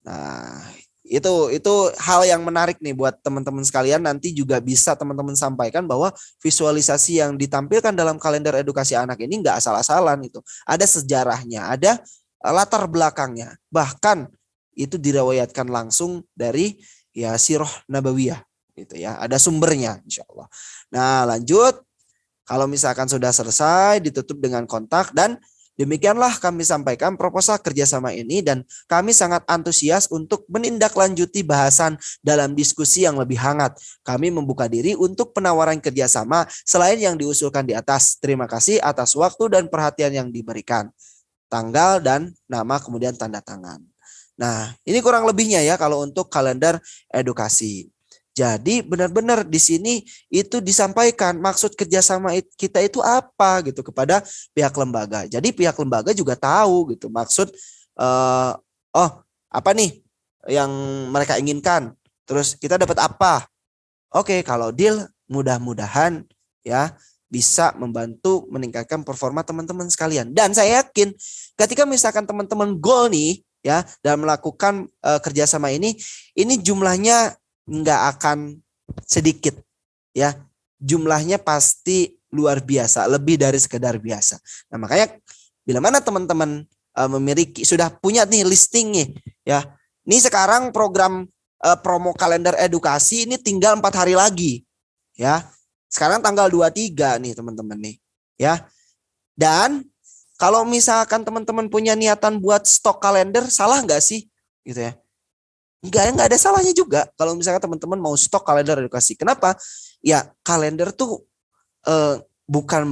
nah itu hal yang menarik nih buat teman-teman sekalian. Nanti juga bisa teman-teman sampaikan bahwa visualisasi yang ditampilkan dalam kalender edukasi anak ini nggak asal-asalan, itu ada sejarahnya, ada latar belakangnya, bahkan itu diriwayatkan langsung dari ya Sirah Nabawiyah gitu ya, ada sumbernya insya Allah. Nah, lanjut, kalau misalkan sudah selesai ditutup dengan kontak, dan demikianlah kami sampaikan proposal kerjasama ini, dan kami sangat antusias untuk menindaklanjuti bahasan dalam diskusi yang lebih hangat. Kami membuka diri untuk penawaran kerjasama selain yang diusulkan di atas. Terima kasih atas waktu dan perhatian yang diberikan. Tanggal dan nama kemudian tanda tangan. Nah, ini kurang lebihnya ya kalau untuk kalender edukasi. Jadi benar-benar di sini itu disampaikan maksud kerjasama kita itu apa gitu kepada pihak lembaga. Jadi pihak lembaga juga tahu gitu maksud apa nih yang mereka inginkan. Terus kita dapat apa? Oke, kalau deal mudah-mudahan ya bisa membantu meningkatkan performa teman-teman sekalian. Dan saya yakin ketika misalkan teman-teman goal nih ya dalam melakukan kerjasama ini jumlahnya nggak akan sedikit ya. Jumlahnya pasti luar biasa, lebih dari sekedar biasa. Nah, makanya bila mana teman-teman memiliki, sudah punya nih listing nih ya. Ini sekarang program promo kalender edukasi ini tinggal 4 hari lagi ya. Sekarang tanggal 23 nih teman-teman nih ya. Dan kalau misalkan teman-teman punya niatan buat stok kalender, salah nggak sih gitu ya? Nggak ada salahnya juga kalau misalkan teman-teman mau stok kalender edukasi. Kenapa? Ya kalender tuh bukan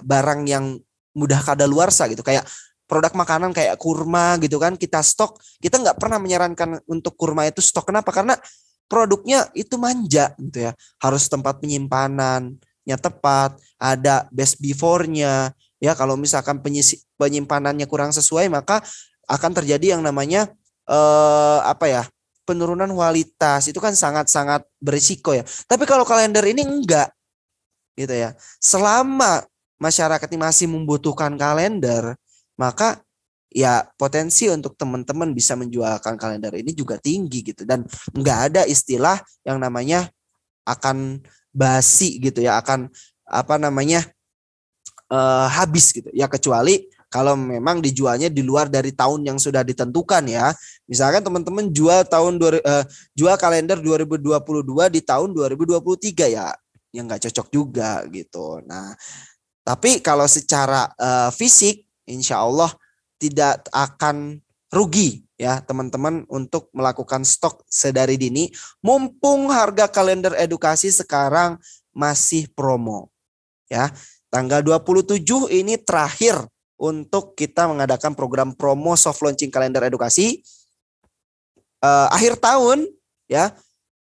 barang yang mudah kadaluarsa gitu. Kayak produk makanan kayak kurma gitu kan, kita stok, kita nggak pernah menyarankan untuk kurma itu stok. Kenapa? Karena produknya itu manja gitu ya. Harus tempat penyimpanannya tepat, ada best before-nya. Ya, kalau misalkan penyimpanannya kurang sesuai, maka akan terjadi yang namanya penurunan kualitas. Itu kan sangat-sangat berisiko ya. Tapi kalau kalender ini enggak gitu ya. Selama masyarakat ini masih membutuhkan kalender, maka ya potensi untuk teman-teman bisa menjualkan kalender ini juga tinggi gitu. Dan enggak ada istilah yang namanya akan basi gitu ya, akan habis gitu ya, kecuali kalau memang dijualnya di luar dari tahun yang sudah ditentukan ya. Misalkan teman-teman jual jual kalender 2022 di tahun 2023 ya, yang nggak cocok juga gitu. Nah, tapi kalau secara fisik, insya Allah tidak akan rugi ya teman-teman untuk melakukan stok sedari dini. Mumpung harga kalender edukasi sekarang masih promo ya. Tanggal 27 ini terakhir untuk kita mengadakan program promo soft launching kalender edukasi. Akhir tahun ya,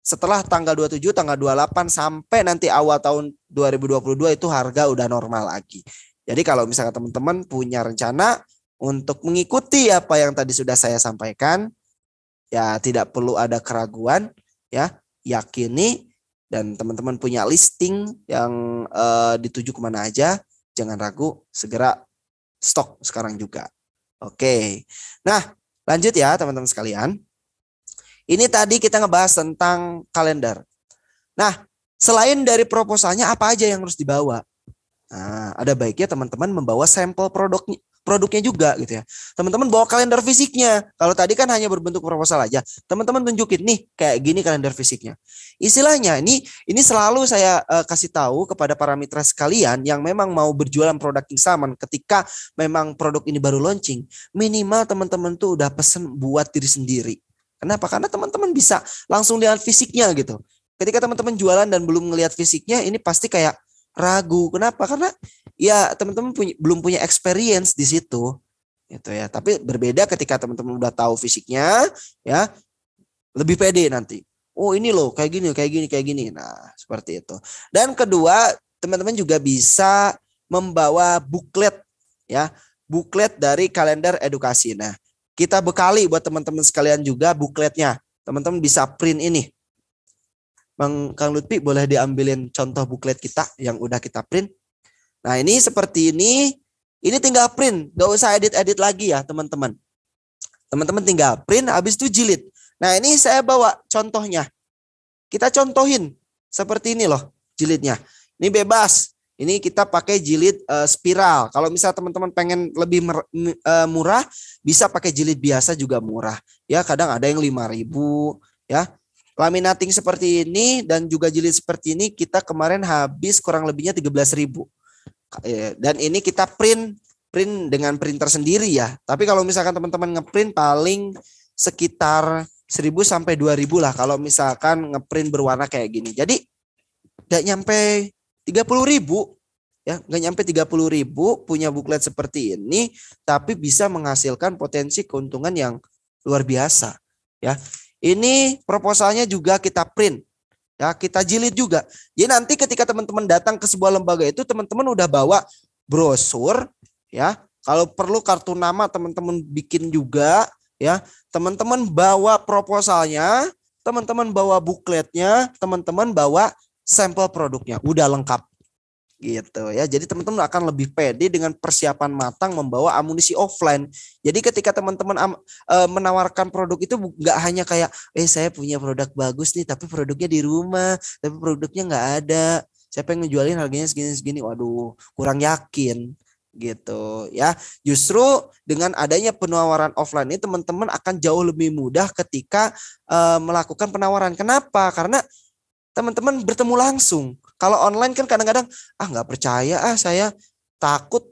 setelah tanggal 27, tanggal 28 sampai nanti awal tahun 2022 itu harga udah normal lagi. Jadi kalau misalkan teman-teman punya rencana untuk mengikuti apa yang tadi sudah saya sampaikan, ya tidak perlu ada keraguan ya, yakini. Dan teman-teman punya listing yang dituju kemana aja, jangan ragu, segera stok sekarang juga. Oke, nah lanjut ya teman-teman sekalian. Ini tadi kita ngebahas tentang kalender. Nah, selain dari proposalnya, apa aja yang harus dibawa? Nah, ada baiknya teman-teman membawa sampel produknya juga gitu ya. Teman-teman bawa kalender fisiknya. Kalau tadi kan hanya berbentuk proposal aja. Teman-teman tunjukin nih kayak gini kalender fisiknya. Istilahnya ini selalu saya kasih tahu kepada para mitra sekalian yang memang mau berjualan produk yang sama ketika memang produk ini baru launching. Minimal teman-teman tuh udah pesen buat diri sendiri. Kenapa? Karena teman-teman bisa langsung lihat fisiknya gitu. Ketika teman-teman jualan dan belum ngelihat fisiknya, ini pasti kayak ragu. Kenapa? Karena ya teman-teman belum punya experience di situ gitu ya. Tapi berbeda ketika teman-teman udah tahu fisiknya ya, lebih pede nanti. Oh, ini loh kayak gini. Nah, seperti itu. Dan kedua, teman-teman juga bisa membawa buklet ya, buklet dari kalender edukasi. Nah, kita bekali buat teman-teman sekalian juga bukletnya. Teman-teman bisa print ini. Kang Lutfi boleh diambilin contoh buklet kita yang udah kita print. Nah, ini seperti ini tinggal print, gak usah edit-edit lagi ya teman-teman. Teman-teman tinggal print, habis itu jilid. Nah, ini saya bawa contohnya. Kita contohin seperti ini loh jilidnya. Ini bebas. Ini kita pakai jilid spiral. Kalau misal teman-teman pengen lebih murah, bisa pakai jilid biasa juga murah. Ya, kadang ada yang 5.000 ya. Laminating seperti ini dan juga jilid seperti ini kita kemarin habis kurang lebihnya 13.000. Dan ini kita print dengan printer sendiri ya. Tapi kalau misalkan teman-teman ngeprint paling sekitar 1.000 sampai 2.000 lah kalau misalkan ngeprint berwarna kayak gini. Jadi nggak nyampe 30.000 ya, nggak nyampe 30.000 punya buklet seperti ini, tapi bisa menghasilkan potensi keuntungan yang luar biasa ya. Ini proposalnya juga kita print ya, kita jilid juga. Jadi nanti ketika teman-teman datang ke sebuah lembaga itu, teman-teman udah bawa brosur ya. Kalau perlu kartu nama teman-teman bikin juga ya. Teman-teman bawa proposalnya, teman-teman bawa bukletnya, teman-teman bawa sampel produknya, udah lengkap gitu ya. Jadi teman-teman akan lebih pede dengan persiapan matang membawa amunisi offline. Jadi ketika teman-teman menawarkan produk itu nggak hanya kayak saya punya produk bagus nih tapi produknya di rumah, tapi produknya nggak ada, saya pengen ngejualin harganya segini, waduh kurang yakin gitu ya. Justru dengan adanya penawaran offline ini teman-teman akan jauh lebih mudah ketika melakukan penawaran. Kenapa? Karena teman-teman bertemu langsung. Kalau online kan kadang-kadang nggak percaya, saya takut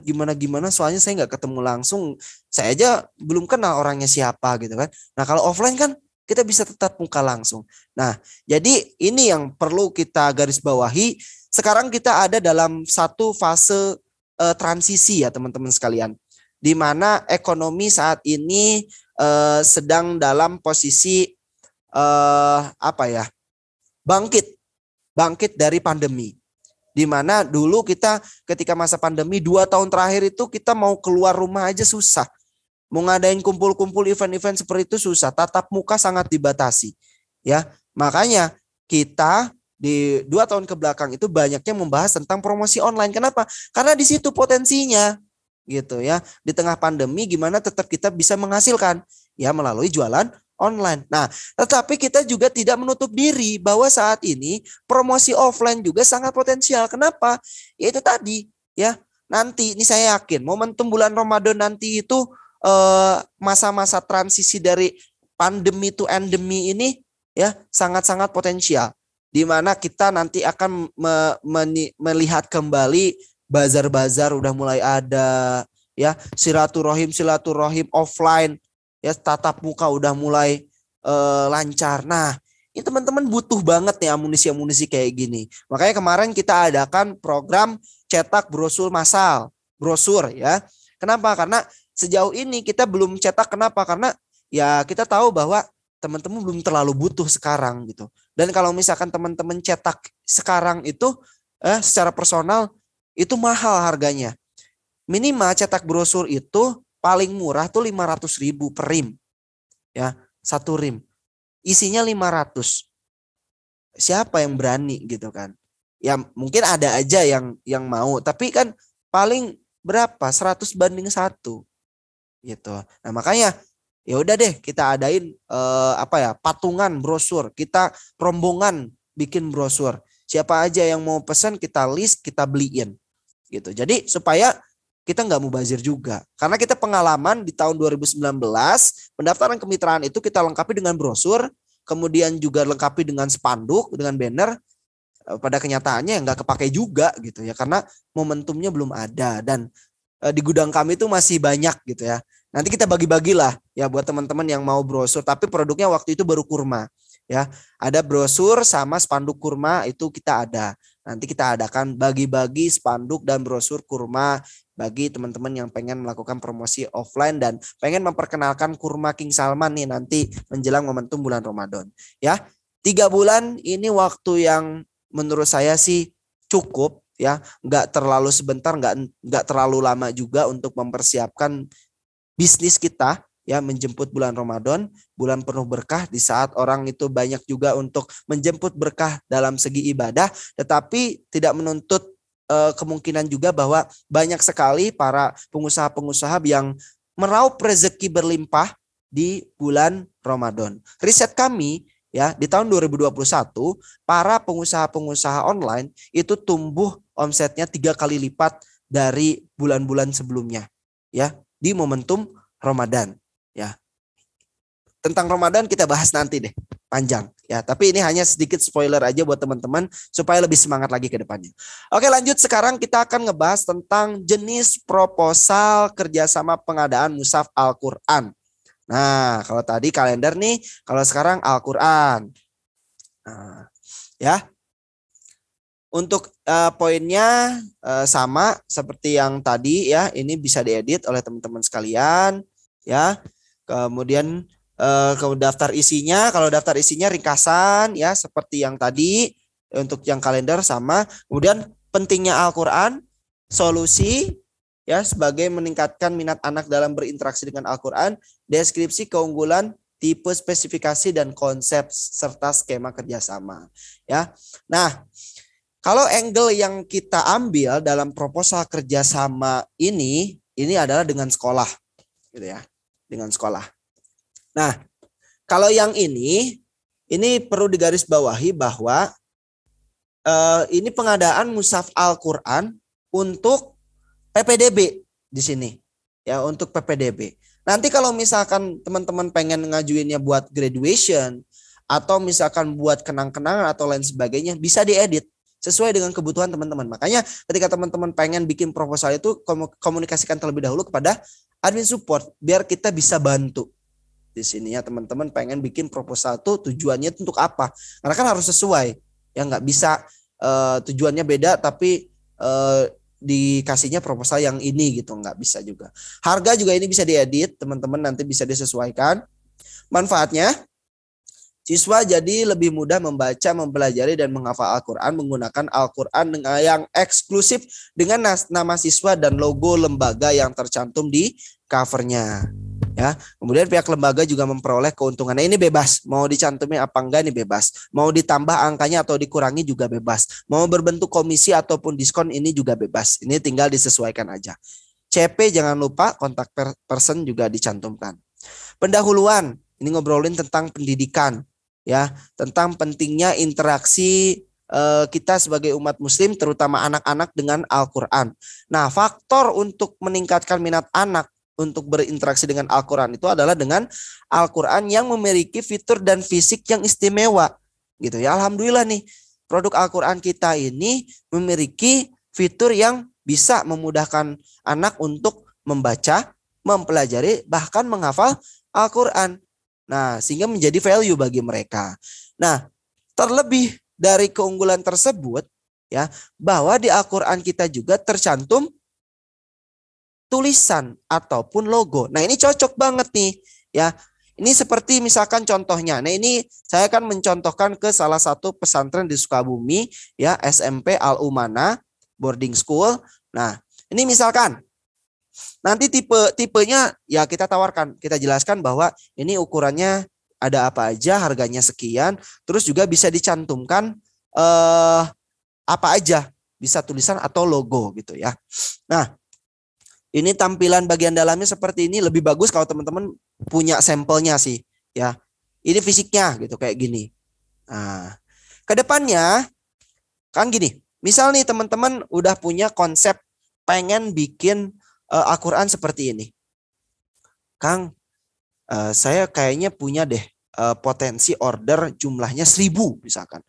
gimana soalnya saya nggak ketemu langsung, saya aja belum kenal orangnya siapa gitu kan. Nah, kalau offline kan kita bisa tetap muka langsung. Nah, jadi ini yang perlu kita garis bawahi. sekarang kita ada dalam satu fase transisi ya teman-teman sekalian, di mana ekonomi saat ini sedang dalam posisi bangkit dari pandemi. Di mana dulu kita ketika masa pandemi 2 tahun terakhir itu kita mau keluar rumah aja susah. Mau ngadain kumpul-kumpul event-event seperti itu susah. Tatap muka sangat dibatasi. Ya, makanya kita di 2 tahun ke belakang itu banyaknya membahas tentang promosi online. Kenapa? Karena di situ potensinya gitu ya. Di tengah pandemi gimana tetap kita bisa menghasilkan ya melalui jualan online. Nah, tetapi kita juga tidak menutup diri bahwa saat ini promosi offline juga sangat potensial. Kenapa? Ya itu tadi ya. Nanti ini saya yakin momentum bulan Ramadan nanti itu masa-masa transisi dari pandemi to endemi ini ya sangat-sangat potensial. Di mana kita nanti akan melihat kembali bazar-bazar udah mulai ada ya, silaturahim offline ya, tatap muka udah mulai lancar. Nah, ini teman-teman butuh banget nih amunisi-amunisi kayak gini. Makanya kemarin kita adakan program cetak brosur massal, brosur ya. Kenapa? Karena sejauh ini kita belum cetak. Kenapa? Karena ya kita tahu bahwa teman-teman belum terlalu butuh sekarang gitu. Dan kalau misalkan teman-teman cetak sekarang itu secara personal itu mahal harganya. Minimal cetak brosur itu paling murah tuh 500.000 per rim. Ya, satu rim. Isinya 500. Siapa yang berani gitu kan? Ya mungkin ada aja yang mau, tapi kan paling berapa? 100 banding 1 gitu. Nah, makanya ya udah deh kita adain patungan brosur. Kita rombongan bikin brosur. Siapa aja yang mau pesan kita list, kita beliin. Gitu. Jadi supaya kita nggak mubazir juga. Karena kita pengalaman di tahun 2019, pendaftaran kemitraan itu kita lengkapi dengan brosur, kemudian juga lengkapi dengan spanduk, dengan banner. Pada kenyataannya nggak kepake juga gitu ya, karena momentumnya belum ada. Dan di gudang kami itu masih banyak gitu ya. Nanti kita bagi-bagilah ya buat teman-teman yang mau brosur, tapi produknya waktu itu baru kurma. Ya, ada brosur sama spanduk kurma itu kita ada. Nanti kita adakan bagi-bagi spanduk dan brosur kurma bagi teman-teman yang pengen melakukan promosi offline dan pengen memperkenalkan kurma King Salman nih nanti menjelang momentum bulan Ramadan. Ya, 3 bulan ini waktu yang menurut saya sih cukup ya, nggak terlalu sebentar, nggak terlalu lama juga untuk mempersiapkan bisnis kita. Ya, menjemput bulan Ramadan, bulan penuh berkah di saat orang itu banyak juga untuk menjemput berkah dalam segi ibadah, tetapi tidak menuntut kemungkinan juga bahwa banyak sekali para pengusaha-pengusaha yang meraup rezeki berlimpah di bulan Ramadan. Riset kami ya di tahun 2021 para pengusaha-pengusaha online itu tumbuh omsetnya 3 kali lipat dari bulan-bulan sebelumnya ya di momentum Ramadan. Ya, tentang Ramadan kita bahas nanti deh, panjang ya. Tapi ini hanya sedikit spoiler aja buat teman-teman supaya lebih semangat lagi ke depannya. Oke, lanjut sekarang kita akan ngebahas tentang jenis proposal kerjasama pengadaan mushaf Al-Quran. Nah, kalau tadi kalender nih, kalau sekarang Al-Quran. Nah, ya. Untuk poinnya sama seperti yang tadi ya, ini bisa diedit oleh teman-teman sekalian ya. Kemudian daftar isinya, kalau daftar isinya ringkasan ya seperti yang tadi untuk yang kalender sama. Kemudian pentingnya Al-Quran, solusi ya sebagai meningkatkan minat anak dalam berinteraksi dengan Al-Quran, deskripsi keunggulan, tipe spesifikasi dan konsep serta skema kerjasama ya. Nah, kalau angle yang kita ambil dalam proposal kerjasama ini adalah dengan sekolah gitu ya. Dengan sekolah. Nah, kalau yang ini perlu digarisbawahi bahwa ini pengadaan mushaf Al-Quran untuk PPDB di sini. Ya, untuk PPDB. Nanti kalau misalkan teman-teman pengen ngajuinnya buat graduation atau misalkan buat kenang-kenangan atau lain sebagainya, bisa diedit sesuai dengan kebutuhan teman-teman. Makanya ketika teman-teman pengen bikin proposal itu komunikasikan terlebih dahulu kepada admin support biar kita bisa bantu. Di sini ya teman-teman pengen bikin proposal tuh tujuannya untuk apa? Karena kan harus sesuai. Ya nggak bisa tujuannya beda tapi dikasihnya proposal yang ini gitu, nggak bisa juga. Harga juga ini bisa diedit, teman-teman nanti bisa disesuaikan. Manfaatnya, siswa jadi lebih mudah membaca, mempelajari, dan menghafal Al-Quran menggunakan Al-Quran dengan yang eksklusif dengan nama siswa dan logo lembaga yang tercantum di covernya. Ya, kemudian pihak lembaga juga memperoleh keuntungan. Nah, ini bebas, mau dicantumin apa enggak ini bebas. Mau ditambah angkanya atau dikurangi juga bebas. Mau berbentuk komisi ataupun diskon ini juga bebas. Ini tinggal disesuaikan aja. CP jangan lupa, kontak person juga dicantumkan. Pendahuluan, ini ngobrolin tentang pendidikan, ya, tentang pentingnya interaksi kita sebagai umat muslim, terutama anak-anak dengan Al-Quran. Nah, faktor untuk meningkatkan minat anak untuk berinteraksi dengan Al-Quran itu adalah dengan Al-Quran yang memiliki fitur dan fisik yang istimewa. Gitu ya, alhamdulillah nih, produk Al-Quran kita ini memiliki fitur yang bisa memudahkan anak untuk membaca, mempelajari, bahkan menghafal Al-Quran. Nah, sehingga menjadi value bagi mereka. Nah, terlebih dari keunggulan tersebut, ya, bahwa di Al-Quran kita juga tercantum tulisan ataupun logo. Nah, ini cocok banget nih, ya. Ini seperti misalkan contohnya. Nah, ini saya akan mencontohkan ke salah satu pesantren di Sukabumi, ya, SMP Al-Umana Boarding School. Nah, ini misalkan nanti tipenya ya kita tawarkan, kita jelaskan bahwa ini ukurannya ada apa aja, harganya sekian, terus juga bisa dicantumkan apa aja, bisa tulisan atau logo gitu ya. Nah, ini tampilan bagian dalamnya seperti ini, lebih bagus kalau teman-teman punya sampelnya sih, ya. Ini fisiknya gitu kayak gini. Nah, kedepannya kan gini, misal nih teman-teman udah punya konsep pengen bikin Al-Quran seperti ini. Kang, saya kayaknya punya deh potensi order jumlahnya 1000 misalkan.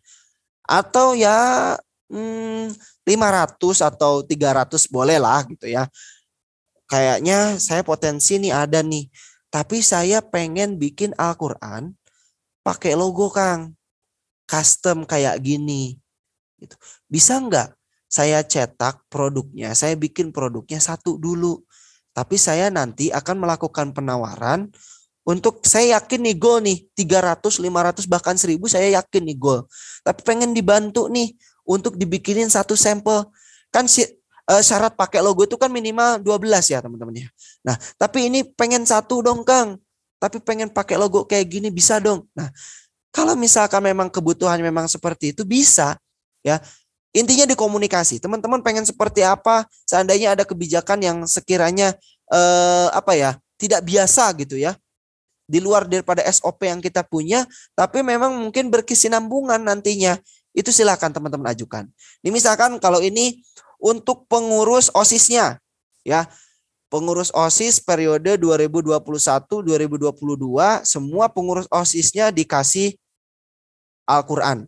Atau ya 500 atau 300 boleh lah gitu ya. Kayaknya saya potensi nih ada nih. Tapi saya pengen bikin Al-Quran pakai logo Kang. Custom kayak gini. Gitu. Bisa nggak saya cetak produknya, saya bikin produknya satu dulu. Tapi saya nanti akan melakukan penawaran untuk saya yakin nih goal nih 300, 500 bahkan 1000 saya yakin nih goal. Tapi pengen dibantu nih untuk dibikinin satu sampel. Kan syarat pakai logo itu kan minimal 12 ya teman-teman ya. Nah, tapi ini pengen satu dong Kang. Tapi pengen pakai logo kayak gini bisa dong. Nah, kalau misalkan memang kebutuhan memang seperti itu bisa ya. Intinya di komunikasi. Teman-teman pengen seperti apa? Seandainya ada kebijakan yang sekiranya tidak biasa gitu ya. Di luar daripada SOP yang kita punya, tapi memang mungkin berkesinambungan nantinya. Itu silakan teman-teman ajukan. Ini misalkan kalau ini untuk pengurus OSIS-nya ya. Pengurus OSIS periode 2021-2022 semua pengurus OSIS-nya dikasih Al-Qur'an.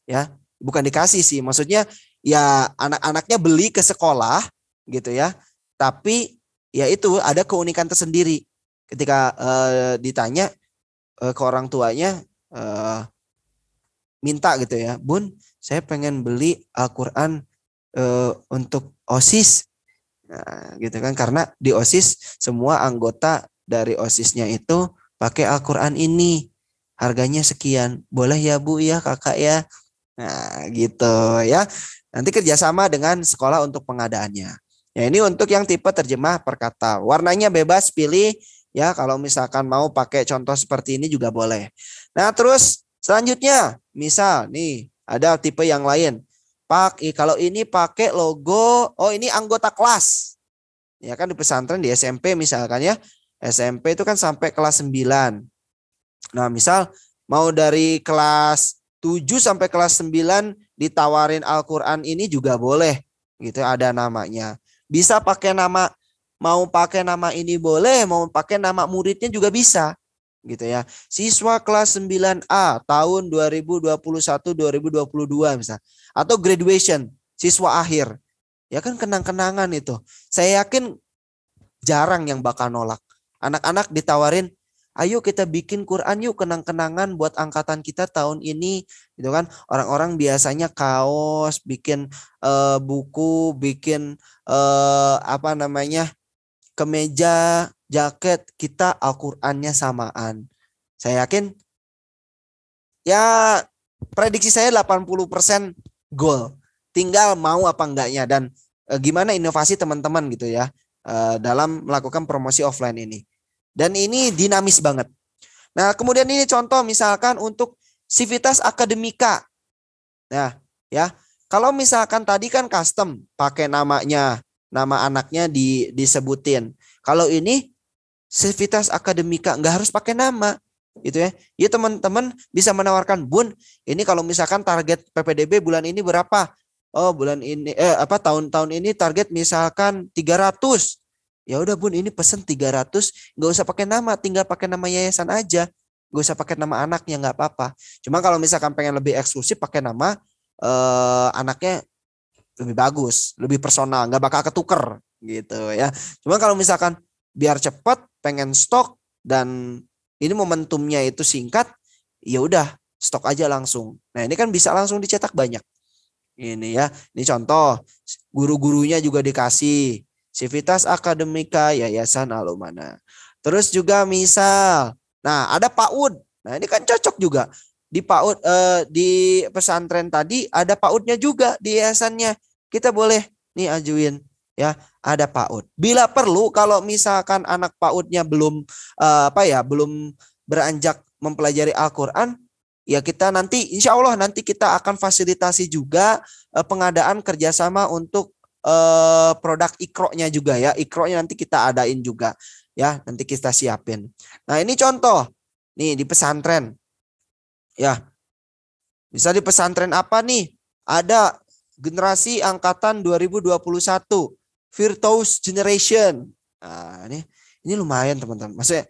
Ya, bukan dikasih sih, maksudnya ya anak-anaknya beli ke sekolah gitu ya. Tapi ya itu ada keunikan tersendiri. Ketika ditanya ke orang tuanya minta gitu ya, Bun, saya pengen beli Al-Qur'an untuk OSIS. Nah, gitu kan, karena di OSIS semua anggota dari OSISnya itu pakai Al-Qur'an ini. Harganya sekian. Boleh ya Bu ya Kakak ya. Nah, gitu ya. Nanti kerjasama dengan sekolah untuk pengadaannya. Ya, ini untuk yang tipe terjemah perkata. Warnanya bebas pilih ya, kalau misalkan mau pakai contoh seperti ini juga boleh. Nah, terus selanjutnya misal nih ada tipe yang lain. Kalau ini pakai logo, oh ini anggota kelas. Ya kan di pesantren di SMP misalkan ya. SMP itu kan sampai kelas 9. Nah, misal mau dari kelas 7 sampai kelas 9 ditawarin Al-Qur'an ini juga boleh. Gitu ada namanya. Bisa pakai nama, mau pakai nama ini boleh, mau pakai nama muridnya juga bisa. Gitu ya. Siswa kelas 9A tahun 2021-2022 misal. Atau graduation, siswa akhir. Ya kan kenang-kenangan itu. Saya yakin jarang yang bakal nolak. Anak-anak ditawarin, Ayo kita bikin Quran yuk, kenang-kenangan buat angkatan kita tahun ini, gitu kan. Orang-orang biasanya kaos, bikin buku, bikin apa namanya, kemeja, jaket, kita Al-Qur'annya samaan. Saya yakin ya prediksi saya 80% goal. Tinggal mau apa enggaknya dan gimana inovasi teman-teman gitu ya dalam melakukan promosi offline ini. Dan ini dinamis banget. Nah, kemudian ini contoh misalkan untuk Civitas Akademika. Nah, ya. Kalau misalkan tadi kan custom, pakai namanya, nama anaknya disebutin. Kalau ini Civitas Akademika nggak harus pakai nama, gitu ya. Ya teman-teman bisa menawarkan, Bun, ini kalau misalkan target PPDB bulan ini berapa? Oh, bulan ini tahun ini target misalkan 300. Ya udah Bun, ini pesen 300, nggak usah pakai nama, tinggal pakai nama yayasan aja. Nggak usah pakai nama anaknya, nggak apa-apa. Cuma kalau misalkan pengen lebih eksklusif pakai nama anaknya lebih bagus, lebih personal, nggak bakal ketuker gitu ya. Cuma kalau misalkan biar cepat, pengen stok dan ini momentumnya itu singkat, ya udah stok aja langsung. Nah ini kan bisa langsung dicetak banyak. Ini ya, ini contoh. Guru-gurunya juga dikasih. Civitas Akademika Yayasan Alumana. Terus juga misal, nah ada PAUD. Nah ini kan cocok juga. Di PAUD di pesantren tadi ada PAUD-nya juga di yayasannya. Kita boleh nih ajuin ya, ada PAUD. Bila perlu kalau misalkan anak PAUD-nya belum belum beranjak mempelajari Al-Qur'an, ya kita nanti insya Allah nanti kita akan fasilitasi juga pengadaan kerjasama untuk produk Iqra-nya juga ya. Iqra-nya nanti kita adain juga ya, nanti kita siapin. Nah ini contoh nih di pesantren ya. Bisa di pesantren apa nih? Ada generasi angkatan 2021 Firdaus Generation. Nah ini lumayan teman-teman. Maksudnya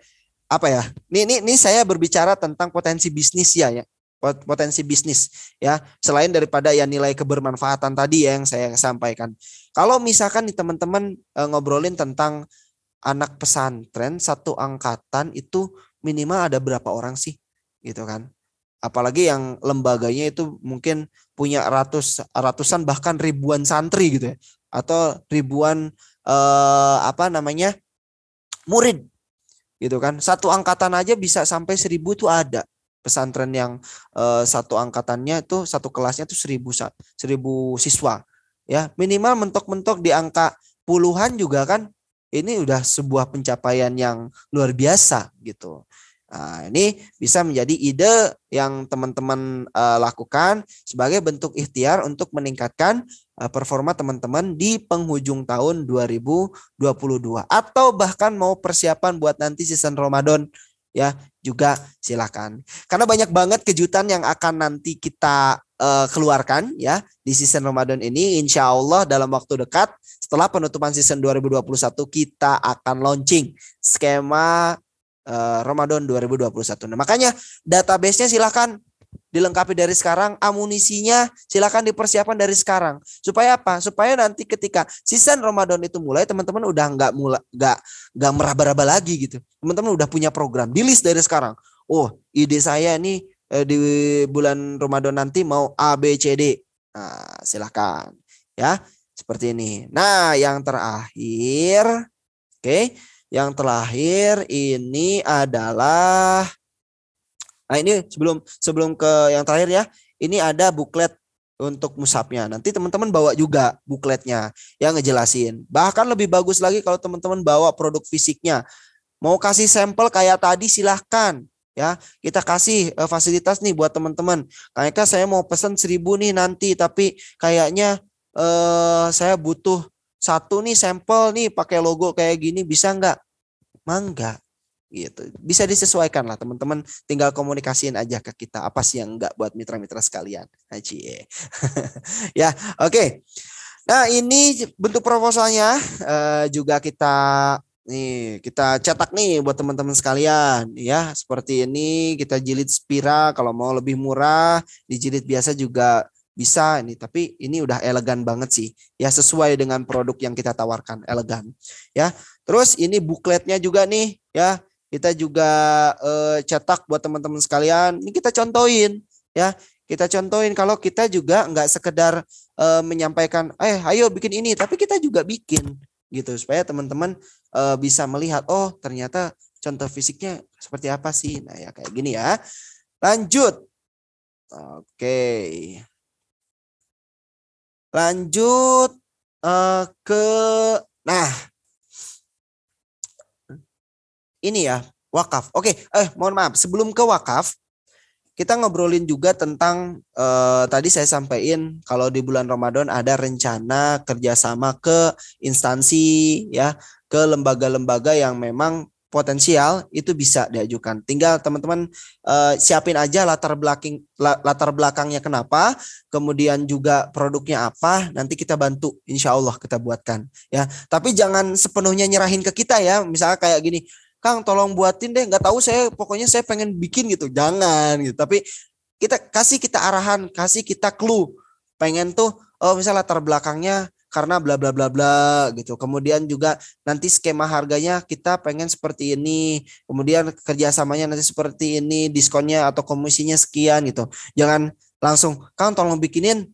apa ya? Ini saya berbicara tentang potensi bisnis ya. Potensi bisnis ya, selain daripada ya nilai kebermanfaatan tadi ya yang saya sampaikan. Kalau misalkan nih teman-teman ngobrolin tentang anak pesantren satu angkatan itu minimal ada berapa orang sih gitu kan, apalagi yang lembaganya itu mungkin punya ratusan bahkan ribuan santri gitu ya, atau ribuan murid gitu kan. Satu angkatan aja bisa sampai 1.000 tuh ada. Pesantren yang satu angkatannya itu satu kelasnya tuh 1.000 siswa ya, minimal mentok-mentok di angka puluhan juga kan, ini udah sebuah pencapaian yang luar biasa gitu. Nah, ini bisa menjadi ide yang teman-teman lakukan sebagai bentuk ikhtiar untuk meningkatkan performa teman-teman di penghujung tahun 2022 atau bahkan mau persiapan buat nanti season Ramadan ya, juga silakan. Karena banyak banget kejutan yang akan nanti kita keluarkan ya di season Ramadan ini. Insya Allah dalam waktu dekat setelah penutupan season 2021 kita akan launching skema Ramadan 2021. Nah, makanya database-nya silakan dilengkapi dari sekarang, amunisinya silakan dipersiapkan dari sekarang. Supaya apa? Supaya nanti ketika season Ramadan itu mulai, teman-teman udah nggak meraba-raba lagi gitu. Teman-teman udah punya program, di list dari sekarang. Oh, ide saya nih di bulan Ramadan nanti mau A, B, C, D. Nah, silakan ya, seperti ini. Nah, yang terakhir, yang terakhir ini adalah, nah ini sebelum ke yang terakhir ya, ini ada buklet untuk mushafnya. Nanti teman-teman bawa juga bukletnya yang ngejelasin. Bahkan lebih bagus lagi kalau teman-teman bawa produk fisiknya. Mau kasih sampel kayak tadi silahkan ya. Kita kasih fasilitas nih buat teman-teman. Kayaknya saya mau pesan 1.000 nih nanti, tapi kayaknya saya butuh satu nih sampel nih pakai logo kayak gini, bisa nggak? Mangga. Gitu. Bisa disesuaikan lah teman-teman, tinggal komunikasiin aja ke kita apa sih yang enggak buat mitra-mitra sekalian. Haji. Ya, oke. Nah, ini bentuk proposalnya juga kita cetak nih buat teman-teman sekalian ya. Seperti ini kita jilid Spira, kalau mau lebih murah dijilid biasa juga bisa ini, tapi ini udah elegan banget sih. Ya, sesuai dengan produk yang kita tawarkan, elegan. Ya. Terus ini bukletnya juga nih ya. kita juga cetak buat teman-teman sekalian. Ini kita contohin ya. Kita contohin kalau kita juga nggak sekedar menyampaikan, ayo bikin ini, tapi kita juga bikin gitu supaya teman-teman bisa melihat, oh ternyata contoh fisiknya seperti apa sih. Nah ya kayak gini ya. Lanjut. Oke. Lanjut ke nah ini ya wakaf. Oke, mohon maaf sebelum ke wakaf kita ngobrolin juga tentang tadi saya sampaikan kalau di bulan Ramadan ada rencana kerjasama ke instansi ya, ke lembaga-lembaga yang memang potensial itu bisa diajukan. Tinggal teman-teman siapin aja latar belakangnya kenapa, kemudian juga produknya apa, nanti kita bantu, insya Allah kita buatkan ya. Tapi jangan sepenuhnya nyerahin ke kita ya, misalnya kayak gini. Kang tolong buatin deh, nggak tahu saya pokoknya saya pengen bikin gitu, jangan gitu. Tapi kita arahan, kasih kita clue, pengen tuh misalnya latar belakangnya karena bla bla bla bla gitu. Kemudian juga nanti skema harganya kita pengen seperti ini, kemudian kerjasamanya nanti seperti ini, diskonnya atau komisinya sekian gitu. Jangan langsung Kang tolong bikinin,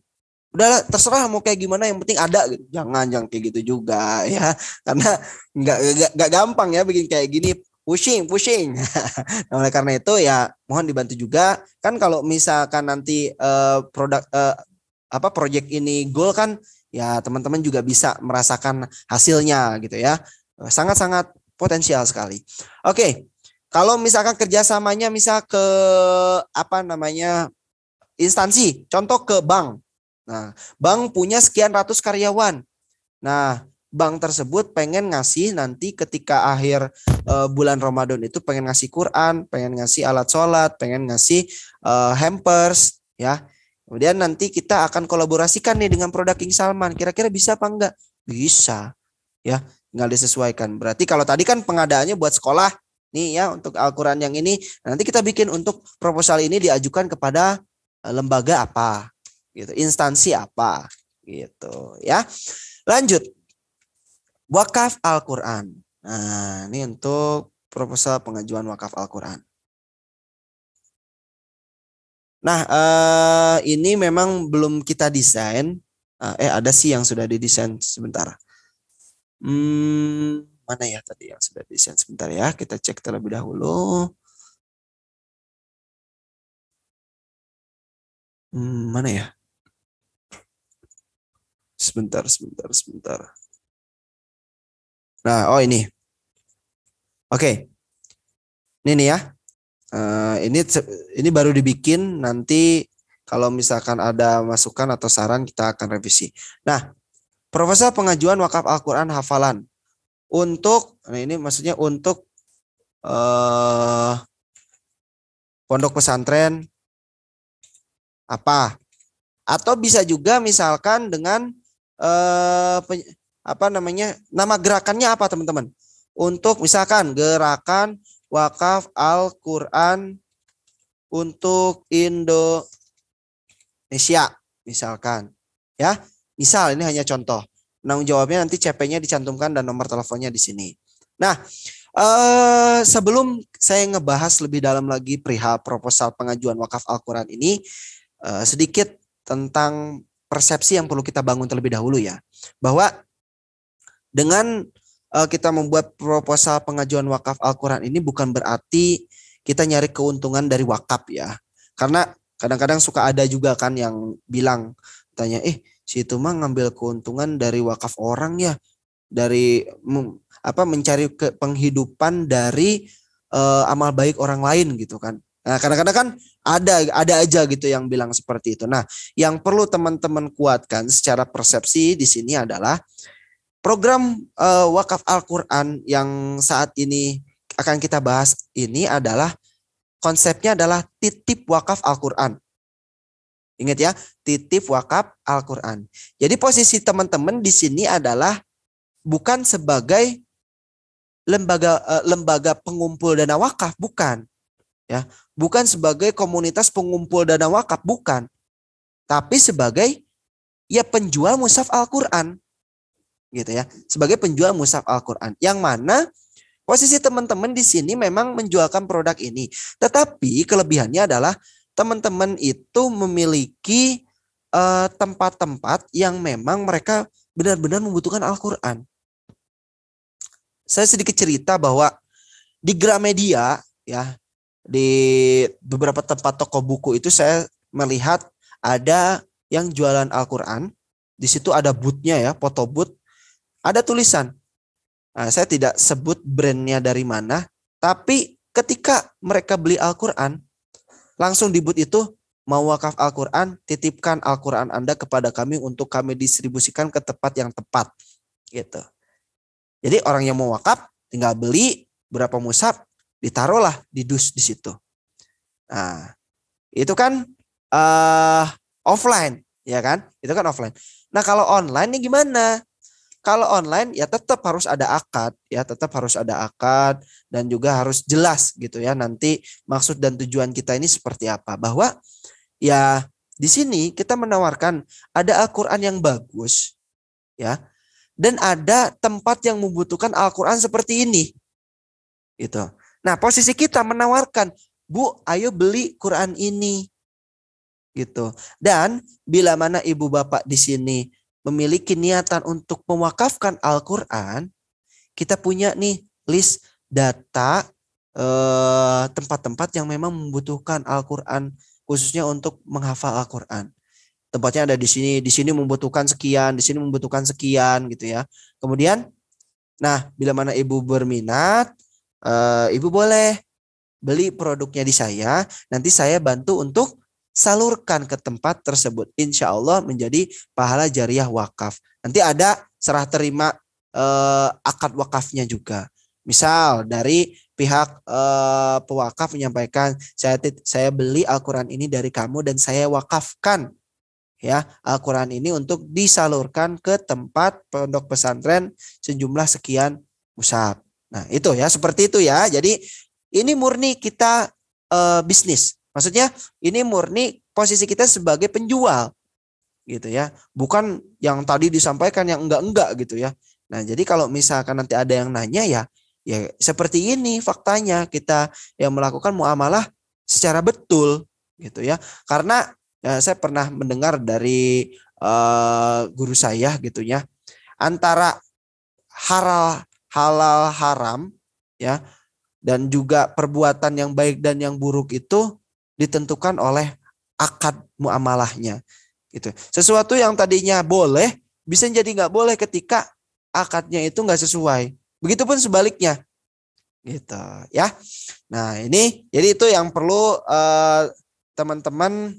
udah terserah mau kayak gimana yang penting ada gitu. Jangan kayak gitu juga ya, karena nggak gampang ya bikin kayak gini, pushing nah, oleh karena itu ya mohon dibantu juga kan kalau misalkan nanti project ini goal kan ya teman-teman juga bisa merasakan hasilnya gitu ya, sangat-sangat potensial sekali. Oke, kalau misalkan kerjasamanya misal ke instansi, contoh ke bank. Nah, bank punya sekian ratus karyawan. Nah, bank tersebut pengen ngasih nanti ketika akhir bulan Ramadan itu pengen ngasih Quran, pengen ngasih alat sholat, pengen ngasih hampers, ya. Kemudian nanti kita akan kolaborasikan nih dengan produk King Salman. Kira-kira bisa apa enggak? Bisa, ya. Tinggal disesuaikan. Berarti kalau tadi kan pengadaannya buat sekolah, nih ya untuk Al-Quran yang ini, nanti kita bikin untuk proposal ini diajukan kepada lembaga apa. Gitu, instansi apa gitu ya. Lanjut, wakaf Al-Quran. Nah, ini untuk proposal pengajuan wakaf Al-Quran. Nah, ini memang belum kita desain. Ada sih yang sudah didesain sebentar. Mana ya tadi yang sudah didesain sebentar ya. Kita cek terlebih dahulu. Mana ya? Sebentar. Nah, ini. Oke. Ini nih ya. Ini baru dibikin, nanti kalau misalkan ada masukan atau saran kita akan revisi. Nah, proposal pengajuan wakaf Al-Quran hafalan untuk ini maksudnya untuk pondok pesantren apa, atau bisa juga misalkan dengan nama gerakannya apa teman-teman, untuk misalkan gerakan wakaf Al-Quran untuk Indonesia misalkan ya, misal ini hanya contoh, penanggung jawabnya nanti CP-nya dicantumkan dan nomor teleponnya di sini. Nah, sebelum saya ngebahas lebih dalam lagi perihal proposal pengajuan wakaf Al-Quran ini, sedikit tentang persepsi yang perlu kita bangun terlebih dahulu ya, bahwa dengan kita membuat proposal pengajuan wakaf Al-Quran ini bukan berarti kita nyari keuntungan dari wakaf ya. Karena kadang-kadang suka ada juga kan yang bilang, tanya, si itu mah ngambil keuntungan dari wakaf orang ya, dari mencari penghidupan dari amal baik orang lain gitu kan. Nah, kadang-kadang kan ada aja gitu yang bilang seperti itu. Nah, yang perlu teman-teman kuatkan secara persepsi di sini adalah program wakaf Al-Quran yang saat ini akan kita bahas ini adalah konsepnya adalah titip wakaf Al-Quran. Ingat ya, titip wakaf Al-Quran. Jadi posisi teman-teman di sini adalah bukan sebagai lembaga pengumpul dana wakaf, bukan. Ya, bukan sebagai komunitas pengumpul dana wakaf, bukan. Tapi sebagai ya penjual mushaf Al-Quran. Gitu ya, sebagai penjual mushaf Al-Quran, yang mana Posisi teman-teman di sini memang menjualkan produk ini. Tetapi kelebihannya adalah teman-teman itu memiliki tempat-tempat yang memang mereka benar-benar membutuhkan Al-Quran. Saya sedikit cerita bahwa di Gramedia ya, di beberapa tempat toko buku itu saya melihat ada yang jualan Al-Quran. Di situ ada booth-nya ya, foto booth. Ada tulisan. Nah, saya tidak sebut brandnya dari mana. Tapi ketika mereka beli Al-Quran, langsung di booth itu, mau wakaf Al-Quran, titipkan Al-Quran Anda kepada kami untuk kami distribusikan ke tempat yang tepat. Gitu. Jadi orang yang mau wakaf tinggal beli berapa mushaf, ditaruhlah di dus di situ. Nah, itu kan offline, ya kan? Itu kan offline. Nah, kalau online nih gimana? Kalau online ya tetap harus ada akad, ya tetap harus ada akad dan juga harus jelas gitu ya nanti maksud dan tujuan kita ini seperti apa. Bahwa ya di sini kita menawarkan ada Al-Quran yang bagus, ya. Dan ada tempat yang membutuhkan Al-Quran seperti ini. Gitu. Nah, posisi kita menawarkan, Bu, ayo beli Quran ini. Gitu. Dan bila mana ibu bapak di sini memiliki niatan untuk mewakafkan Al-Quran, kita punya nih list data tempat-tempat yang memang membutuhkan Al-Quran, khususnya untuk menghafal Al-Quran. Tempatnya ada di sini membutuhkan sekian, di sini membutuhkan sekian gitu ya. Kemudian, nah bila mana ibu berminat, ibu boleh beli produknya di saya, nanti saya bantu untuk salurkan ke tempat tersebut. Insya Allah menjadi pahala jariah wakaf. Nanti ada serah terima akad wakafnya juga. Misal dari pihak pewakaf menyampaikan, saya beli Al-Quran ini dari kamu dan saya wakafkan ya Al-Quran ini untuk disalurkan ke tempat pondok pesantren sejumlah sekian mushaf. Nah itu ya, seperti itu ya. Jadi ini murni kita bisnis. Maksudnya ini murni posisi kita sebagai penjual gitu ya. Bukan yang tadi disampaikan yang enggak-enggak gitu ya. Nah jadi kalau misalkan nanti ada yang nanya ya seperti ini faktanya, kita yang melakukan muamalah secara betul gitu ya. Karena saya pernah mendengar dari guru saya gitu ya, antara halal haram ya dan juga perbuatan yang baik dan yang buruk itu ditentukan oleh akad muamalahnya gitu. Sesuatu yang tadinya boleh bisa jadi nggak boleh ketika akadnya itu nggak sesuai. Begitupun sebaliknya gitu ya. Nah ini jadi itu yang perlu teman-teman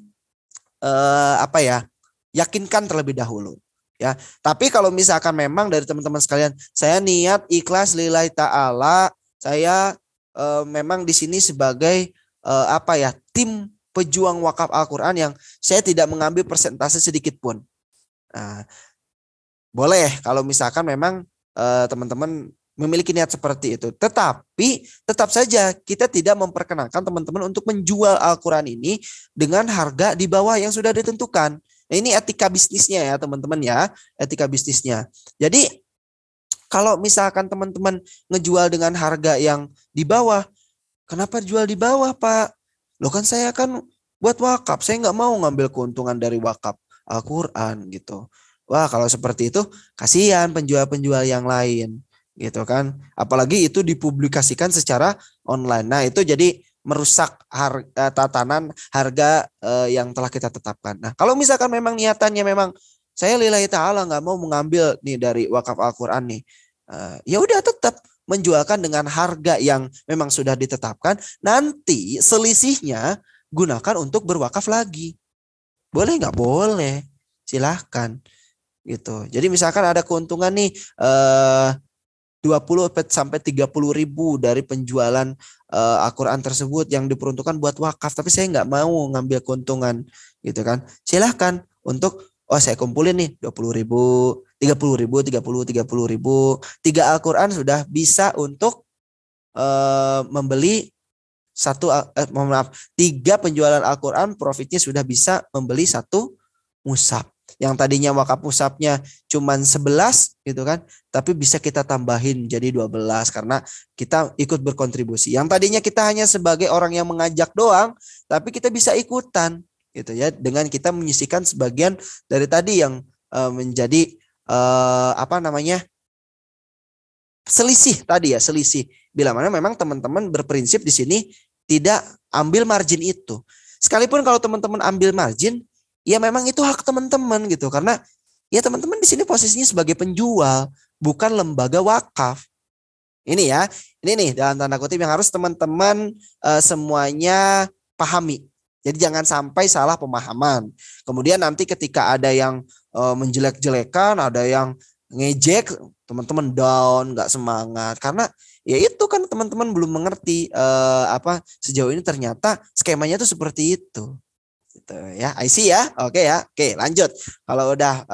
yakinkan terlebih dahulu ya. Tapi kalau misalkan memang dari teman-teman sekalian, saya niat ikhlas lillahi ta'ala, saya memang di sini sebagai tim pejuang wakaf Al-Quran yang saya tidak mengambil persentase sedikit pun. Nah, boleh kalau misalkan memang teman-teman memiliki niat seperti itu. Tetapi tetap saja kita tidak memperkenankan teman-teman untuk menjual Al-Quran ini dengan harga di bawah yang sudah ditentukan. Nah, ini etika bisnisnya ya teman-teman ya. Etika bisnisnya. Jadi kalau misalkan teman-teman ngejual dengan harga yang di bawah, kenapa jual di bawah Pak? Loh kan saya kan buat wakaf. Saya nggak mau ngambil keuntungan dari wakaf Al-Quran gitu. Wah kalau seperti itu kasihan penjual-penjual yang lain. Gitu kan, apalagi itu dipublikasikan secara online. Nah itu jadi merusak tatanan harga yang telah kita tetapkan. Nah kalau misalkan memang niatannya memang saya lillahi ta'ala nggak mau mengambil nih dari wakaf Al-Quran nih, ya udah tetap menjualkan dengan harga yang memang sudah ditetapkan. Nanti selisihnya gunakan untuk berwakaf lagi. Boleh nggak? Boleh, silahkan gitu. Jadi misalkan ada keuntungan nih 20 sampai 30 ribu dari penjualan Al-Quran tersebut yang diperuntukkan buat wakaf, tapi saya nggak mau ngambil keuntungan gitu kan, silahkan untuk saya kumpulin nih 20 ribu, 30 ribu, 30 ribu, 3 Al-Quran sudah bisa untuk membeli 3 penjualan Al-Quran, profitnya sudah bisa membeli 1 mushaf. Yang tadinya wakaf musafnya cuman 11 gitu kan, tapi bisa kita tambahin jadi 12 karena kita ikut berkontribusi. Yang tadinya kita hanya sebagai orang yang mengajak doang, tapi kita bisa ikutan gitu ya, dengan kita menyisihkan sebagian dari tadi yang menjadi selisih tadi ya, selisih. Bila mana memang teman-teman berprinsip di sini tidak ambil margin itu. Sekalipun kalau teman-teman ambil margin, ya memang itu hak teman-teman gitu, karena ya teman-teman di sini posisinya sebagai penjual, bukan lembaga wakaf. Ini ya, ini nih dalam tanda kutip yang harus teman-teman semuanya pahami. Jadi jangan sampai salah pemahaman. Kemudian nanti ketika ada yang menjelek-jelekan, ada yang ngejek, teman-teman down, nggak semangat, karena ya itu kan teman-teman belum mengerti sejauh ini ternyata skemanya tuh seperti itu. Gitu ya, I see ya. Oke ya. Oke, lanjut. Kalau udah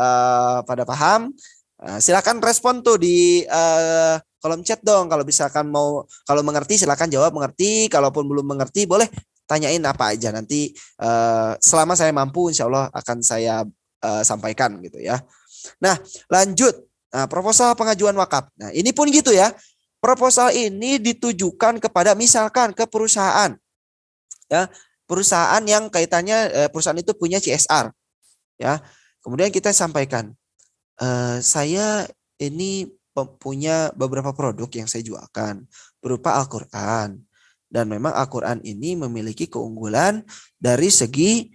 pada paham, silakan respon tuh di kolom chat dong. Kalau misalkan kalau mengerti silakan jawab mengerti. Kalaupun belum mengerti boleh tanyain apa aja. Nanti selama saya mampu insya Allah akan saya sampaikan gitu ya. Nah, lanjut. Nah, proposal pengajuan wakaf. Nah, ini pun gitu ya. Proposal ini ditujukan kepada misalkan ke perusahaan. Ya, perusahaan yang kaitannya perusahaan itu punya CSR ya. Kemudian kita sampaikan saya ini punya beberapa produk yang saya jualkan berupa Al-Qur'an, dan memang Al-Qur'an ini memiliki keunggulan dari segi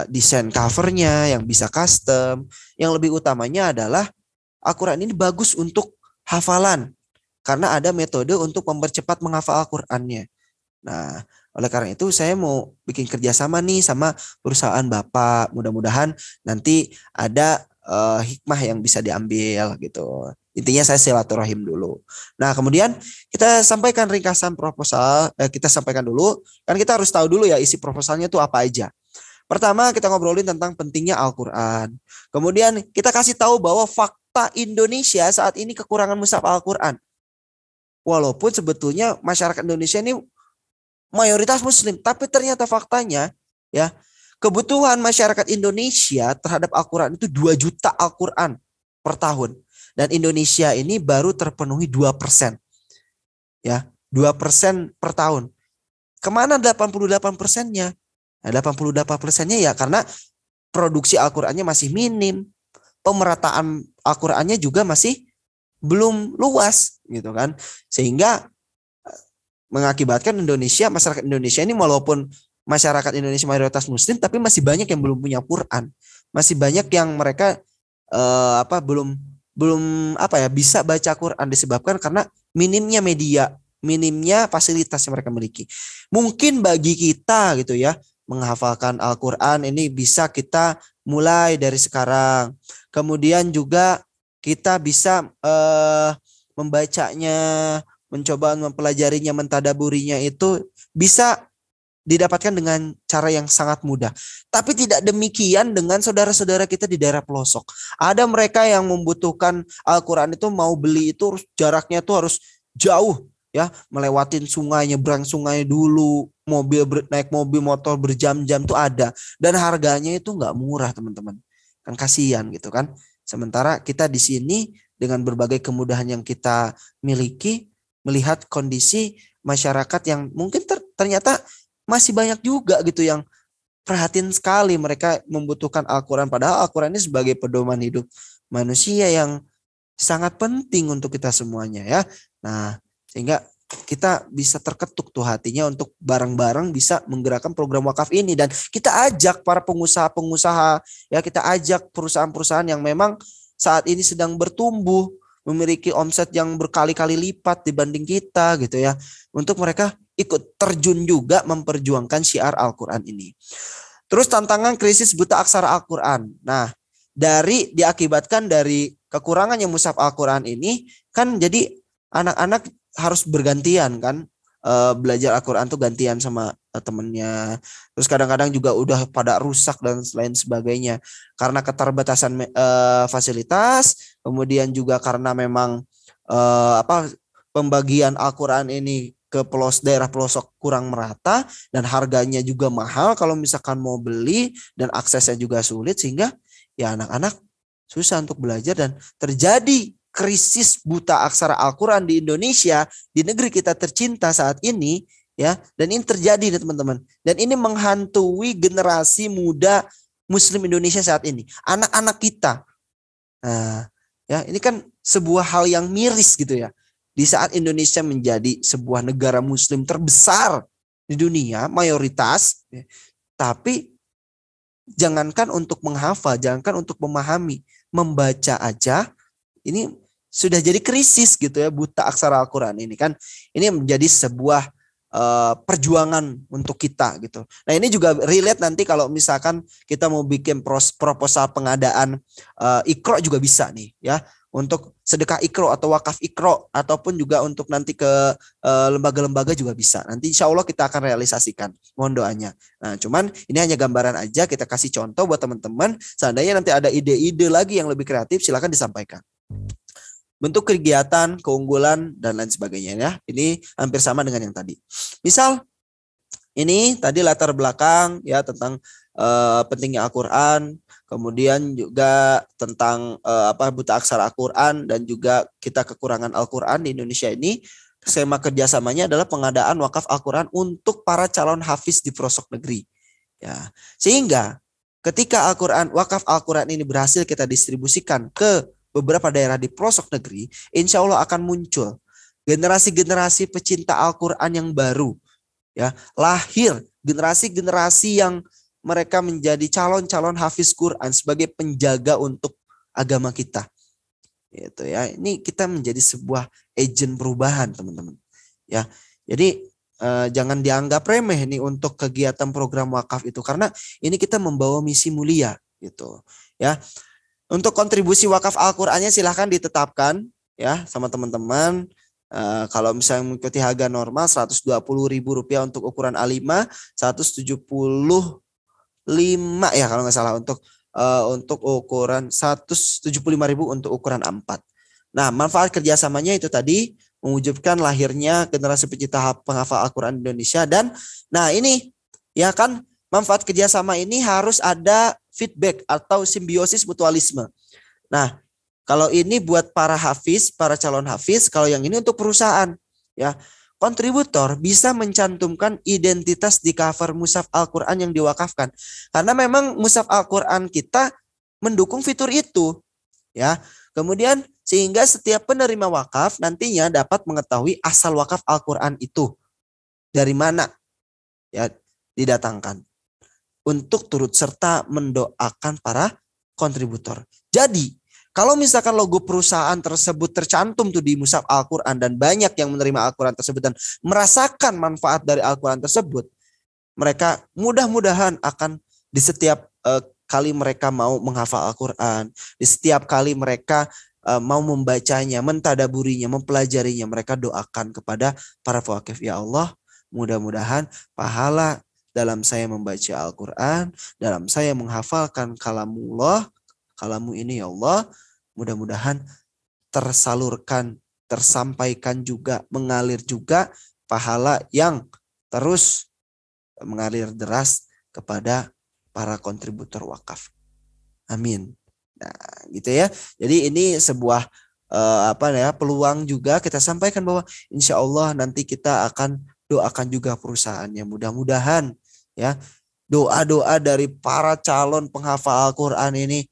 desain covernya yang bisa custom. Yang lebih utamanya adalah Al-Qur'an ini bagus untuk hafalan karena ada metode untuk mempercepat menghafal Al-Qur'annya. Nah, oleh karena itu saya mau bikin kerjasama nih sama perusahaan Bapak. Mudah-mudahan nanti ada hikmah yang bisa diambil gitu. Intinya saya silaturahim dulu. Nah, kemudian kita sampaikan ringkasan proposal. Kita sampaikan dulu. Kan kita harus tahu dulu ya isi proposalnya itu apa aja. Pertama kita ngobrolin tentang pentingnya Al-Qur'an. Kemudian kita kasih tahu bahwa fakta Indonesia saat ini kekurangan mushaf Al-Qur'an. Walaupun sebetulnya masyarakat Indonesia ini mayoritas muslim, tapi ternyata faktanya ya, kebutuhan masyarakat Indonesia terhadap Al-Qur'an itu 2 juta Al-Qur'an per tahun, dan Indonesia ini baru terpenuhi 2%. Ya, 2% per tahun. Kemana 88%-nya? Nah, 88%-nya ya karena produksi Al-Qur'annya masih minim, pemerataan Al-Qur'annya juga masih belum luas gitu kan, sehingga mengakibatkan masyarakat Indonesia ini walaupun masyarakat Indonesia mayoritas muslim, tapi masih banyak yang belum punya Quran. Masih banyak yang mereka belum bisa baca Quran disebabkan karena minimnya media, minimnya fasilitas yang mereka miliki. Mungkin bagi kita gitu ya, menghafalkan Al-Qur'an ini bisa kita mulai dari sekarang. Kemudian juga kita bisa membacanya, mencoba mempelajarinya, mentadaburinya itu bisa didapatkan dengan cara yang sangat mudah. Tapi tidak demikian dengan saudara-saudara kita di daerah pelosok. Ada mereka yang membutuhkan Al-Qur'an itu mau beli itu jaraknya tuh harus jauh ya, melewatin sungai, nyebrang sungai dulu, naik mobil motor berjam-jam tuh ada, dan harganya itu nggak murah teman-teman. Kan kasihan gitu kan. Sementara kita di sini dengan berbagai kemudahan yang kita miliki, melihat kondisi masyarakat yang mungkin ternyata masih banyak juga gitu yang perhatiin sekali mereka membutuhkan Al-Qur'an, padahal Al-Qur'an ini sebagai pedoman hidup manusia yang sangat penting untuk kita semuanya ya. Nah, sehingga kita bisa terketuk tuh hatinya untuk bareng-bareng bisa menggerakkan program wakaf ini, dan kita ajak para pengusaha-pengusaha ya, kita ajak perusahaan-perusahaan yang memang saat ini sedang bertumbuh, memiliki omset yang berkali-kali lipat dibanding kita gitu ya, untuk mereka ikut terjun juga memperjuangkan syiar Al-Qur'an ini. Terus tantangan krisis buta aksara Al-Qur'an. Nah, diakibatkan dari kekurangannya mushaf Al-Qur'an ini kan, jadi anak-anak harus bergantian kan, belajar Al-Qur'an tuh gantian sama temennya. Terus kadang-kadang juga udah pada rusak dan lain sebagainya karena keterbatasan fasilitas, kemudian juga karena memang pembagian Al-Qur'an ini ke daerah pelosok kurang merata, dan harganya juga mahal kalau misalkan mau beli, dan aksesnya juga sulit, sehingga ya anak-anak susah untuk belajar dan terjadi krisis buta aksara Al-Quran di Indonesia, di negeri kita tercinta saat ini, ya. Dan ini terjadi nih teman-teman. Dan ini menghantui generasi muda Muslim Indonesia saat ini, anak-anak kita. Nah, ya ini kan sebuah hal yang miris gitu ya. Di saat Indonesia menjadi sebuah negara Muslim terbesar di dunia, mayoritas, ya, tapi jangankan untuk menghafal, jangankan untuk memahami, membaca aja, ini sudah jadi krisis gitu ya, buta aksara Al-Quran ini kan. Ini menjadi sebuah perjuangan untuk kita gitu. Nah ini juga relate nanti kalau misalkan kita mau bikin proposal pengadaan Iqra juga bisa nih ya. Untuk sedekah Iqra atau wakaf Iqra ataupun juga untuk nanti ke lembaga-lembaga juga bisa. Nanti insya Allah kita akan realisasikan. Mohon doanya. Nah cuman ini hanya gambaran aja, kita kasih contoh buat teman-teman. Seandainya nanti ada ide-ide lagi yang lebih kreatif, silakan disampaikan. Bentuk kegiatan, keunggulan, dan lain sebagainya ya. Ini hampir sama dengan yang tadi. Misal, ini tadi latar belakang ya tentang pentingnya Al-Quran, kemudian juga tentang buta aksara Al-Quran, dan juga kita kekurangan Al-Quran di Indonesia ini. Skema kerjasamanya adalah pengadaan wakaf Al-Quran untuk para calon hafiz di pelosok negeri. Ya, sehingga ketika wakaf Al-Quran ini berhasil kita distribusikan ke beberapa daerah di pelosok negeri, insya Allah akan muncul generasi-generasi pecinta Al-Quran yang baru. Ya, lahir generasi-generasi yang mereka menjadi calon-calon hafiz Quran sebagai penjaga untuk agama kita. Gitu ya. Ini kita menjadi sebuah agen perubahan, teman-teman. Ya. Jadi jangan dianggap remeh nih untuk kegiatan program wakaf itu, karena ini kita membawa misi mulia gitu. Ya. Untuk kontribusi wakaf Al-Qur'annya silahkan ditetapkan ya sama teman-teman. Kalau misalnya mengikuti harga normal Rp120.000 untuk ukuran A5, 175 ya kalau nggak salah untuk ukuran 175.000 untuk ukuran A4. Nah, manfaat kerjasamanya itu tadi mewujudkan lahirnya generasi pecinta penghafal Al-Quran Indonesia. Dan nah ini ya kan, manfaat kerjasama ini harus ada feedback atau simbiosis mutualisme. Nah, kalau ini buat para hafiz, para calon hafiz, kalau yang ini untuk perusahaan, ya. Kontributor bisa mencantumkan identitas di cover mushaf Al-Quran yang diwakafkan. Karena memang mushaf Al-Quran kita mendukung fitur itu, ya. Kemudian sehingga setiap penerima wakaf nantinya dapat mengetahui asal wakaf Al-Quran itu dari mana, ya, didatangkan, untuk turut serta mendoakan para kontributor. Jadi, kalau misalkan logo perusahaan tersebut tercantum tuh di mushaf Al-Quran dan banyak yang menerima Al-Quran tersebut dan merasakan manfaat dari Al-Quran tersebut, mereka mudah-mudahan akan di setiap kali mereka mau menghafal Al-Quran, di setiap kali mereka mau membacanya, mentadaburinya, mempelajarinya, mereka doakan kepada para pewakif, ya Allah, mudah-mudahan pahala dalam saya membaca Al-Quran, dalam saya menghafalkan kalamullah, kalamu ini ya Allah, mudah-mudahan tersalurkan, tersampaikan juga, mengalir juga pahala yang terus mengalir deras kepada para kontributor wakaf. Amin. Nah, gitu ya. Jadi ini sebuah peluang juga kita sampaikan bahwa insya Allah nanti kita akan doakan juga perusahaannya. Mudah-mudahan ya doa-doa dari para calon penghafal Al-Quran ini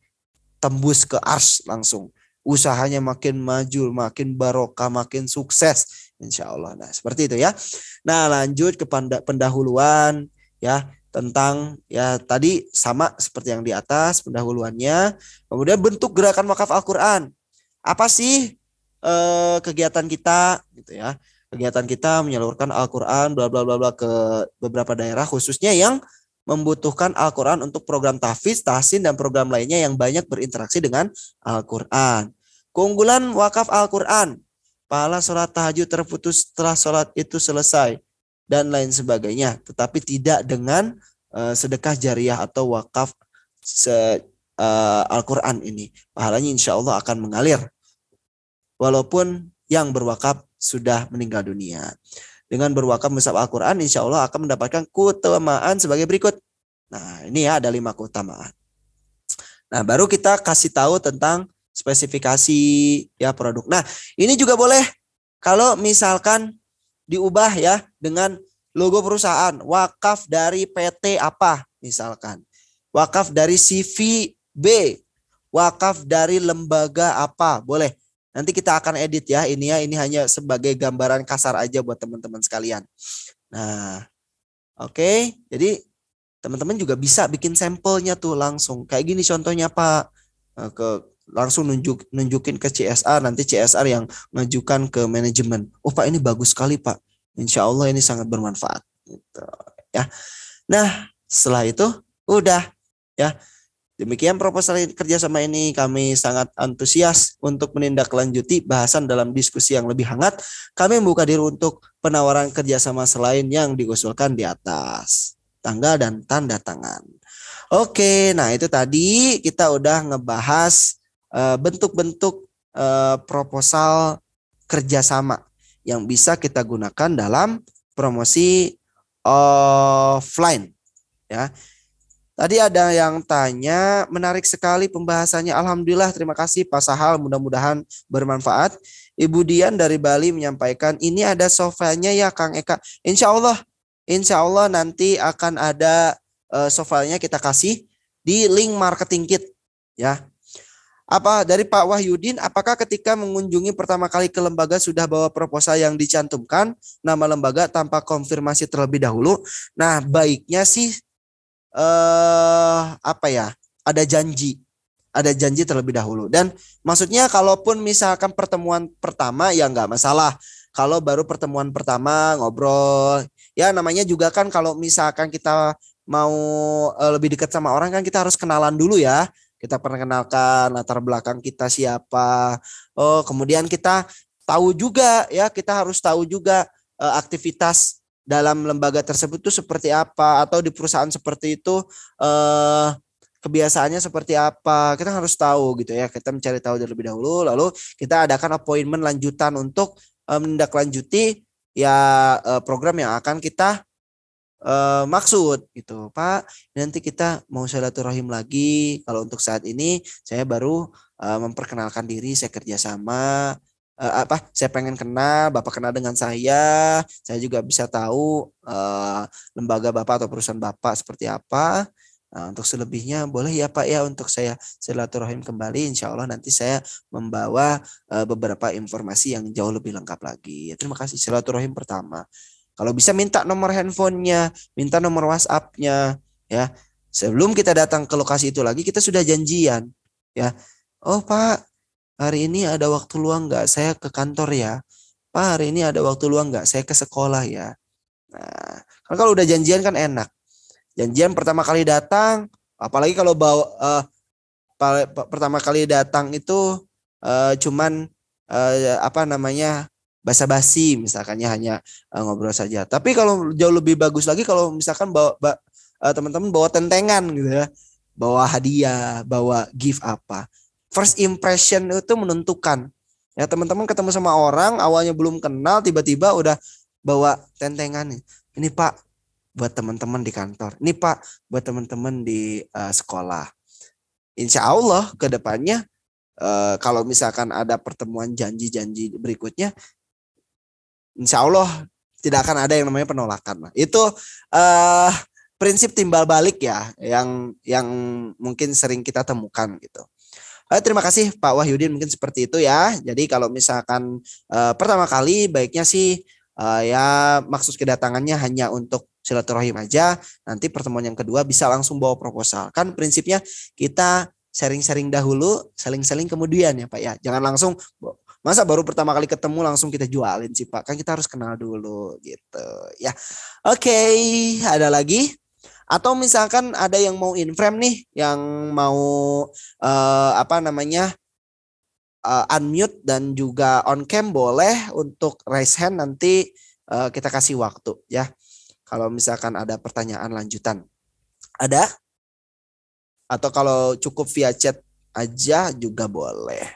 tembus ke ars langsung. Usahanya makin maju, makin barokah, makin sukses insya Allah. Nah seperti itu ya. Nah lanjut ke pendahuluan ya, tentang ya tadi sama seperti yang di atas pendahuluannya. Kemudian bentuk gerakan wakaf Al-Quran. Apa sih kegiatan kita gitu ya. Kegiatan kita menyalurkan Al-Quran bla bla bla bla ke beberapa daerah, khususnya yang membutuhkan Al-Quran untuk program tahfiz, tahsin, dan program lainnya yang banyak berinteraksi dengan Al-Quran. Keunggulan wakaf Al-Quran, pahala sholat tahajud terputus setelah sholat itu selesai, dan lain sebagainya. Tetapi tidak dengan sedekah jariah atau wakaf Al-Quran ini. Pahalanya insya Allah akan mengalir. Walaupun yang berwakaf sudah meninggal dunia. Dengan berwakaf mushaf Al-Quran, insya Allah akan mendapatkan keutamaan sebagai berikut. Nah, ini ya ada 5 keutamaan. Nah, baru kita kasih tahu tentang spesifikasi ya produk. Nah, ini juga boleh kalau misalkan diubah ya dengan logo perusahaan, wakaf dari PT apa misalkan. Wakaf dari CVB, wakaf dari lembaga apa, boleh. Nanti kita akan edit ya ini ya, ini hanya sebagai gambaran kasar aja buat teman-teman sekalian. Nah, oke. Jadi teman-teman juga bisa bikin sampelnya tuh langsung. Kayak gini contohnya Pak. Langsung nunjukin ke CSR, nanti CSR yang ngajukan ke manajemen. Oh Pak, ini bagus sekali Pak. Insya Allah ini sangat bermanfaat. Gitu, ya. Nah, setelah itu udah ya. Demikian proposal kerjasama ini, kami sangat antusias untuk menindaklanjuti bahasan dalam diskusi yang lebih hangat. Kami membuka diri untuk penawaran kerjasama selain yang diusulkan di atas. Tanggal dan tanda tangan. Oke, nah itu tadi kita udah ngebahas bentuk-bentuk proposal kerjasama yang bisa kita gunakan dalam promosi offline. Ya. Tadi ada yang tanya, menarik sekali pembahasannya. Alhamdulillah, terima kasih Pak Sahal, mudah-mudahan bermanfaat. Ibu Dian dari Bali menyampaikan, ini ada sofanya ya Kang Eka. Insya Allah nanti akan ada softwarenya kita kasih di link marketing kit ya. Apa dari Pak Wahyudin, apakah ketika mengunjungi pertama kali ke lembaga sudah bawa proposal yang dicantumkan nama lembaga tanpa konfirmasi terlebih dahulu? Nah, baiknya sih ada janji terlebih dahulu. Dan maksudnya kalaupun misalkan pertemuan pertama ya nggak masalah. Kalau baru pertemuan pertama ngobrol, ya namanya juga kan kalau misalkan kita mau lebih dekat sama orang kan kita harus kenalan dulu ya. Kita perkenalkan latar belakang kita siapa. Oh, kemudian kita tahu juga ya, kita harus tahu juga aktivitas dalam lembaga tersebut itu seperti apa, atau di perusahaan seperti itu kebiasaannya seperti apa. Kita harus tahu gitu ya. Kita mencari tahu terlebih dahulu, lalu kita adakan appointment lanjutan untuk menindaklanjuti ya program yang akan kita maksud gitu. Pak, nanti kita mau silaturahim lagi. Kalau untuk saat ini saya baru memperkenalkan diri, saya kerjasama. Saya pengen kenal, Bapak kenal dengan saya juga bisa tahu lembaga Bapak atau perusahaan Bapak seperti apa. Nah, untuk selebihnya boleh ya Pak ya untuk saya silaturahim kembali. Insya Allah nanti saya membawa beberapa informasi yang jauh lebih lengkap lagi. Terima kasih. Silaturahim pertama. Kalau bisa minta nomor handphonenya, minta nomor WhatsApp-nya ya. Sebelum kita datang ke lokasi itu lagi, kita sudah janjian ya. Oh Pak, hari ini ada waktu luang nggak? Saya ke kantor ya. Pak, hari ini ada waktu luang nggak? Saya ke sekolah ya. Nah, kan kalau udah janjian kan enak. Janjian pertama kali datang, apalagi kalau pertama kali datang itu cuman basa-basi misalkannya hanya ngobrol saja. Tapi kalau jauh lebih bagus lagi kalau misalkan teman-teman bawa tentengan gitu ya. Bawa hadiah, bawa gift apa. First impression itu menentukan. Ya teman-teman ketemu sama orang awalnya belum kenal tiba-tiba udah bawa tentengan. Ini Pak buat teman-teman di kantor. Ini Pak buat teman-teman di sekolah. Insya Allah ke depannya kalau misalkan ada pertemuan janji-janji berikutnya, insya Allah tidak akan ada yang namanya penolakan. Itu prinsip timbal balik ya yang mungkin sering kita temukan gitu. Terima kasih Pak Wahyudin, mungkin seperti itu ya. Jadi kalau misalkan pertama kali baiknya sih ya maksud kedatangannya hanya untuk silaturahim aja. Nanti pertemuan yang kedua bisa langsung bawa proposal. Kan prinsipnya kita sharing-sharing dahulu, saling-saling kemudian ya Pak ya. Jangan langsung, masa baru pertama kali ketemu langsung kita jualin sih Pak. Kan kita harus kenal dulu gitu ya. Oke, ada lagi? Atau misalkan ada yang mau in frame nih, yang mau unmute dan juga on cam boleh untuk raise hand, nanti kita kasih waktu ya. Kalau misalkan ada pertanyaan lanjutan. Ada? Atau kalau cukup via chat aja juga boleh.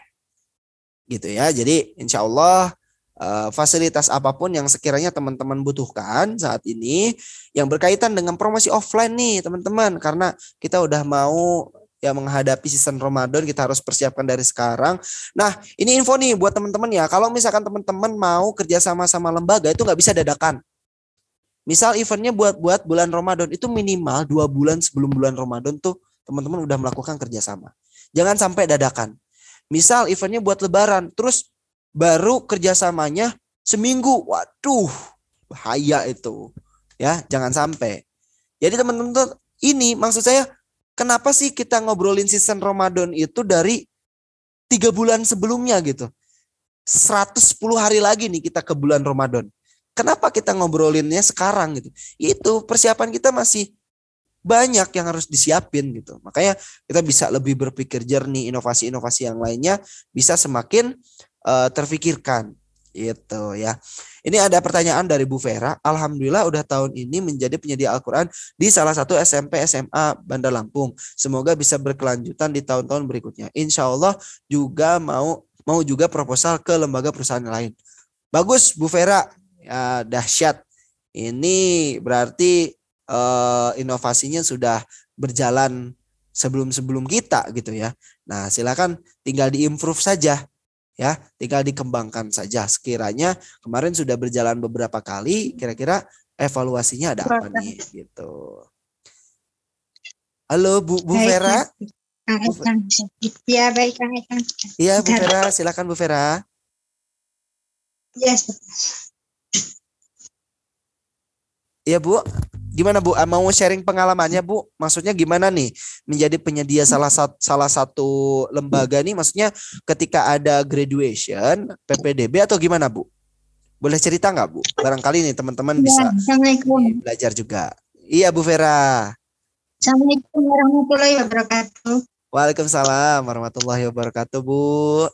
Gitu ya. Jadi insya Allah fasilitas apapun yang sekiranya teman-teman butuhkan saat ini yang berkaitan dengan promosi offline nih teman-teman, karena kita udah mau ya menghadapi season Ramadan, kita harus persiapkan dari sekarang. Nah, ini info nih buat teman-teman ya. Kalau misalkan teman-teman mau kerja sama lembaga itu nggak bisa dadakan. Misal eventnya buat bulan Ramadan itu minimal 2 bulan sebelum bulan Ramadan tuh teman-teman udah melakukan kerjasama. Jangan sampai dadakan. Misal eventnya buat Lebaran, terus baru kerjasamanya seminggu. Waduh, bahaya itu. Ya, jangan sampai. Jadi teman-teman tuh ini maksud saya, kenapa sih kita ngobrolin season Ramadan itu dari 3 bulan sebelumnya gitu. 110 hari lagi nih kita ke bulan Ramadan. Kenapa kita ngobrolinnya sekarang gitu? Itu persiapan kita masih banyak yang harus disiapin gitu. Makanya kita bisa lebih berpikir jernih, inovasi-inovasi yang lainnya bisa semakin terfikirkan gitu ya. Ini ada pertanyaan dari Bu Vera. Alhamdulillah udah tahun ini menjadi penyedia Al-Quran di salah satu SMP SMA Bandar Lampung. Semoga bisa berkelanjutan di tahun-tahun berikutnya. Insya Allah juga mau juga proposal ke lembaga perusahaan lain. Bagus Bu Vera. Ya, dahsyat. Ini berarti inovasinya sudah berjalan sebelum kita gitu ya. Nah, silakan tinggal diimprove saja ya, tinggal dikembangkan saja. Sekiranya kemarin sudah berjalan beberapa kali, kira-kira evaluasinya ada apa nih gitu. Halo Bu Vera. Iya, baik Kang Etan. Iya Bu Vera, silakan Bu Vera. Yes. Iya Bu, gimana Bu? Mau sharing pengalamannya Bu? Maksudnya gimana nih menjadi penyedia salah satu lembaga nih? Maksudnya ketika ada graduation PPDB atau gimana Bu? Boleh cerita nggak Bu? Barangkali nih teman-teman bisa belajar juga. Iya Bu Vera. Assalamualaikum warahmatullahi wabarakatuh. Waalaikumsalam warahmatullahi wabarakatuh Bu.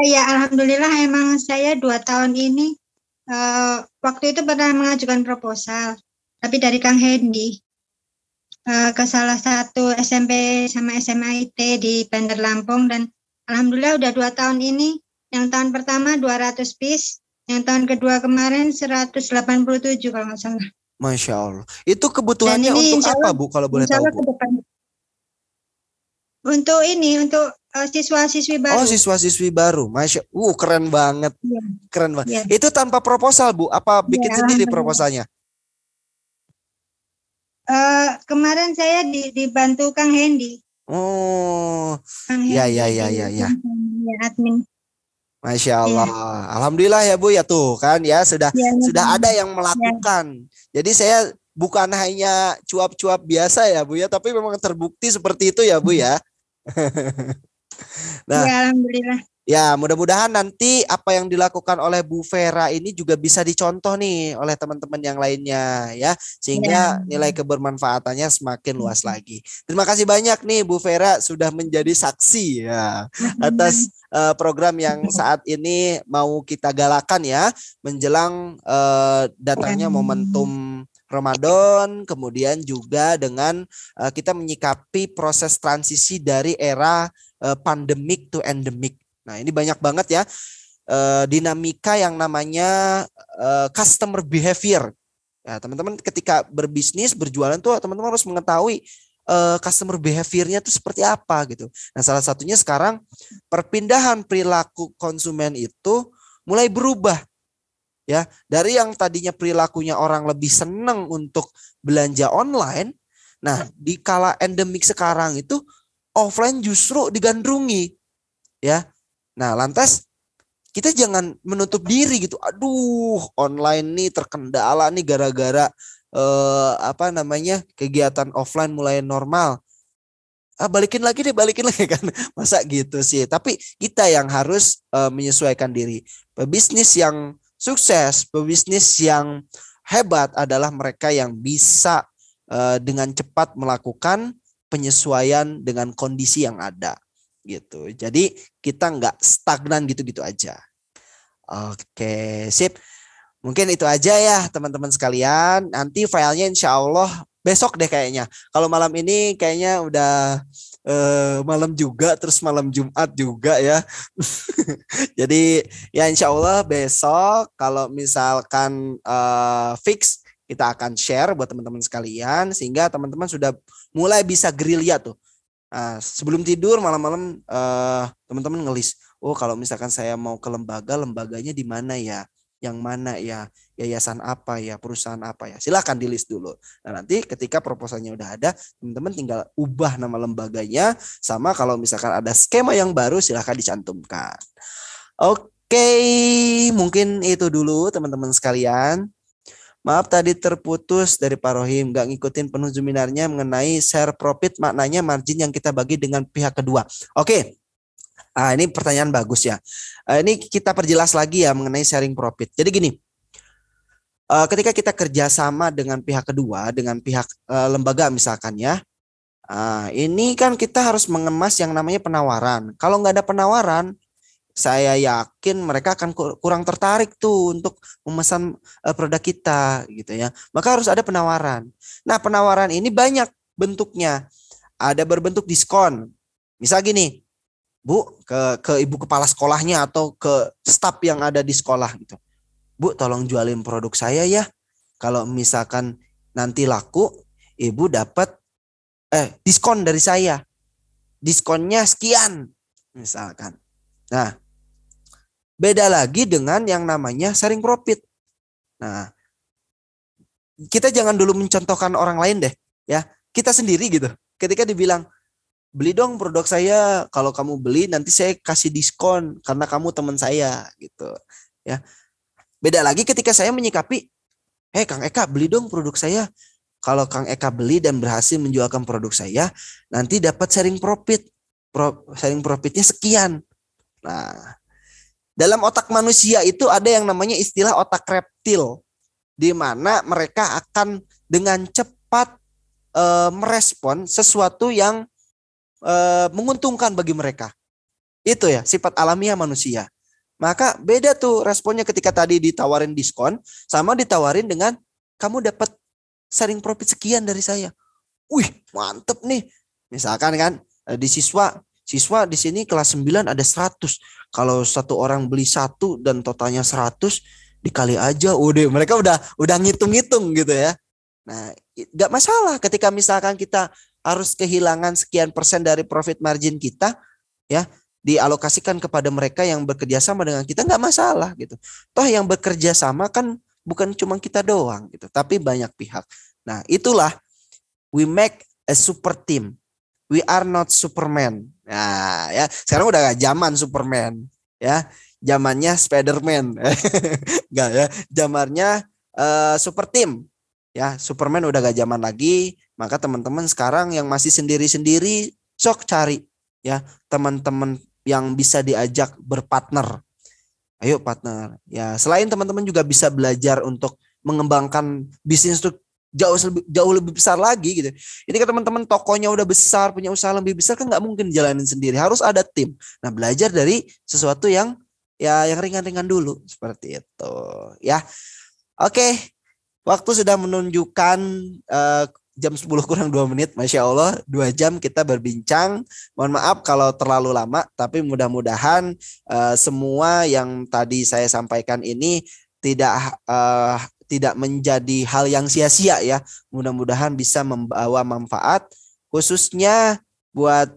Ya, alhamdulillah emang saya 2 tahun ini waktu itu pernah mengajukan proposal, tapi dari Kang Hendy ke salah satu SMP sama SMA IT di Bandar Lampung, dan alhamdulillah udah 2 tahun ini. Yang tahun pertama 200 piece, yang tahun kedua kemarin 187 kalau nggak salah. Masya Allah. Itu kebutuhannya untuk apa Bu kalau boleh tahu Bu? Untuk siswa-siswi baru. Oh, siswa-siswi baru. Masya, keren banget. Ya. Keren banget. Ya. Itu tanpa proposal, Bu? Apa bikin sendiri proposalnya? Kemarin saya dibantu Kang Hendy. Oh, Kang ya. Admin. Masya Allah. Ya. Alhamdulillah ya Bu ya, tuh kan ya sudah ada yang melakukan. Ya. Jadi saya bukan hanya cuap-cuap biasa ya Bu ya, tapi memang terbukti seperti itu ya Bu ya. Nah, ya, alhamdulillah. Ya, mudah-mudahan nanti apa yang dilakukan oleh Bu Vera ini juga bisa dicontoh nih oleh teman-teman yang lainnya ya, sehingga nilai kebermanfaatannya semakin luas lagi. Terima kasih banyak nih Bu Vera sudah menjadi saksi ya atas program yang saat ini mau kita galakan ya menjelang datangnya momentum Ramadan, kemudian juga dengan kita menyikapi proses transisi dari era pandemic to endemic. Nah, ini banyak banget ya dinamika yang namanya customer behavior. Ya, teman-teman ketika berbisnis, berjualan tuh teman-teman harus mengetahui customer behaviornya itu seperti apa gitu. Nah, salah satunya sekarang perpindahan perilaku konsumen itu mulai berubah. Ya, dari yang tadinya perilakunya orang lebih senang untuk belanja online, nah di kala endemik sekarang itu offline justru digandrungi. Ya. Nah, lantas kita jangan menutup diri gitu. Aduh, online nih terkendala nih gara-gara kegiatan offline mulai normal. Balikin lagi kan. Masa gitu sih. Tapi kita yang harus menyesuaikan diri. Pebisnis yang sukses, pebisnis yang hebat adalah mereka yang bisa dengan cepat melakukan penyesuaian dengan kondisi yang ada. Gitu. Jadi kita nggak stagnan gitu-gitu aja. Oke, sip. Mungkin itu aja ya teman-teman sekalian. Nanti filenya insya Allah besok deh kayaknya. Kalau malam ini kayaknya udah malam juga, terus malam Jumat juga ya. Jadi ya insya Allah besok kalau misalkan fix kita akan share buat teman-teman sekalian sehingga teman-teman sudah mulai bisa gerilya tuh. Nah, sebelum tidur malam-malam teman-teman ngelis, oh kalau misalkan saya mau ke lembaga, lembaganya di mana ya? Yang mana ya? Yayasan apa ya? Perusahaan apa ya? Silakan di list dulu. Nah, nanti ketika proposalnya udah ada, teman-teman tinggal ubah nama lembaganya, sama kalau misalkan ada skema yang baru silakan dicantumkan. Oke, mungkin itu dulu teman-teman sekalian. Maaf tadi terputus dari Pak Rohim, nggak ngikutin penuh Zuminarnya mengenai share profit, maknanya margin yang kita bagi dengan pihak kedua. Oke, ini pertanyaan bagus ya. Ini kita perjelas lagi ya mengenai sharing profit. Jadi gini, ketika kita kerjasama dengan pihak kedua, dengan pihak lembaga misalkan ya, ini kan kita harus mengemas yang namanya penawaran. Kalau nggak ada penawaran, saya yakin mereka akan kurang tertarik tuh untuk memesan produk kita gitu ya. Maka harus ada penawaran. Nah, penawaran ini banyak bentuknya. Ada berbentuk diskon. Misal gini, Bu, ke ibu kepala sekolahnya atau ke staf yang ada di sekolah gitu. Bu, tolong jualin produk saya ya. Kalau misalkan nanti laku, ibu dapat diskon dari saya. Diskonnya sekian misalkan. Nah, beda lagi dengan yang namanya sharing profit. Nah, kita jangan dulu mencontohkan orang lain deh, ya. Kita sendiri gitu. Ketika dibilang, beli dong produk saya, kalau kamu beli nanti saya kasih diskon karena kamu teman saya gitu, ya. Beda lagi ketika saya menyikapi, Kang Eka beli dong produk saya. Kalau Kang Eka beli dan berhasil menjualkan produk saya, nanti dapat sharing profit. Sharing profitnya sekian. Nah, dalam otak manusia itu ada yang namanya istilah otak reptil, di mana mereka akan dengan cepat merespon sesuatu yang menguntungkan bagi mereka. Itu ya sifat alamiah manusia. Maka beda tuh responnya ketika tadi ditawarin diskon sama ditawarin dengan kamu dapat sharing profit sekian dari saya. Wih, mantep nih. Misalkan kan di siswa di sini kelas 9 ada 100. Kalau satu orang beli satu dan totalnya 100, dikali aja udah mereka udah ngitung-ngitung gitu ya. Nah, enggak masalah ketika misalkan kita harus kehilangan sekian persen dari profit margin kita ya, dialokasikan kepada mereka yang bekerja sama dengan kita, enggak masalah gitu. Toh yang bekerja sama kan bukan cuma kita doang gitu, tapi banyak pihak. Nah, itulah we make a super team. We are not Superman. Nah, ya sekarang udah gak zaman Superman, ya zamannya Spiderman, enggak ya, zamannya super team, ya Superman udah gak zaman lagi. Maka teman-teman sekarang yang masih sendiri-sendiri, sok cari ya teman-teman yang bisa diajak berpartner. Ayo partner. Ya selain teman-teman juga bisa belajar untuk mengembangkan bisnis untuk jauh lebih besar lagi gitu. Ini kan teman-teman tokonya udah besar, punya usaha lebih besar kan nggak mungkin jalanin sendiri, harus ada tim. Nah, belajar dari sesuatu yang yang ringan-ringan dulu seperti itu ya. Oke. Waktu sudah menunjukkan jam 10 kurang 2 menit. Masya Allah 2 jam kita berbincang. Mohon maaf kalau terlalu lama, tapi mudah-mudahan semua yang tadi saya sampaikan ini tidak menjadi hal yang sia-sia ya. Mudah-mudahan bisa membawa manfaat khususnya buat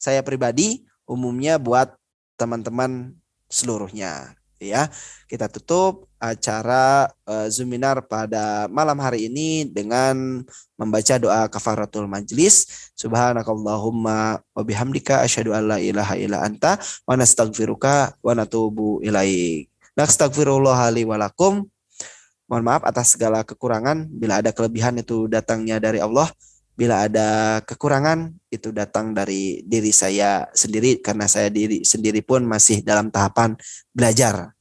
saya pribadi, umumnya buat teman-teman seluruhnya ya. Kita tutup acara Zuminar pada malam hari ini dengan membaca doa kafaratul majlis. Subhanakallahumma wa bihamdika asyhadu an la ilaha illa anta wa nastaghfiruka wa natubu ilaik. Nastaghfirullah li wa lakum. Mohon maaf atas segala kekurangan. Bila ada kelebihan itu datangnya dari Allah. Bila ada kekurangan itu datang dari diri saya sendiri, karena saya diri sendiri pun masih dalam tahapan belajar.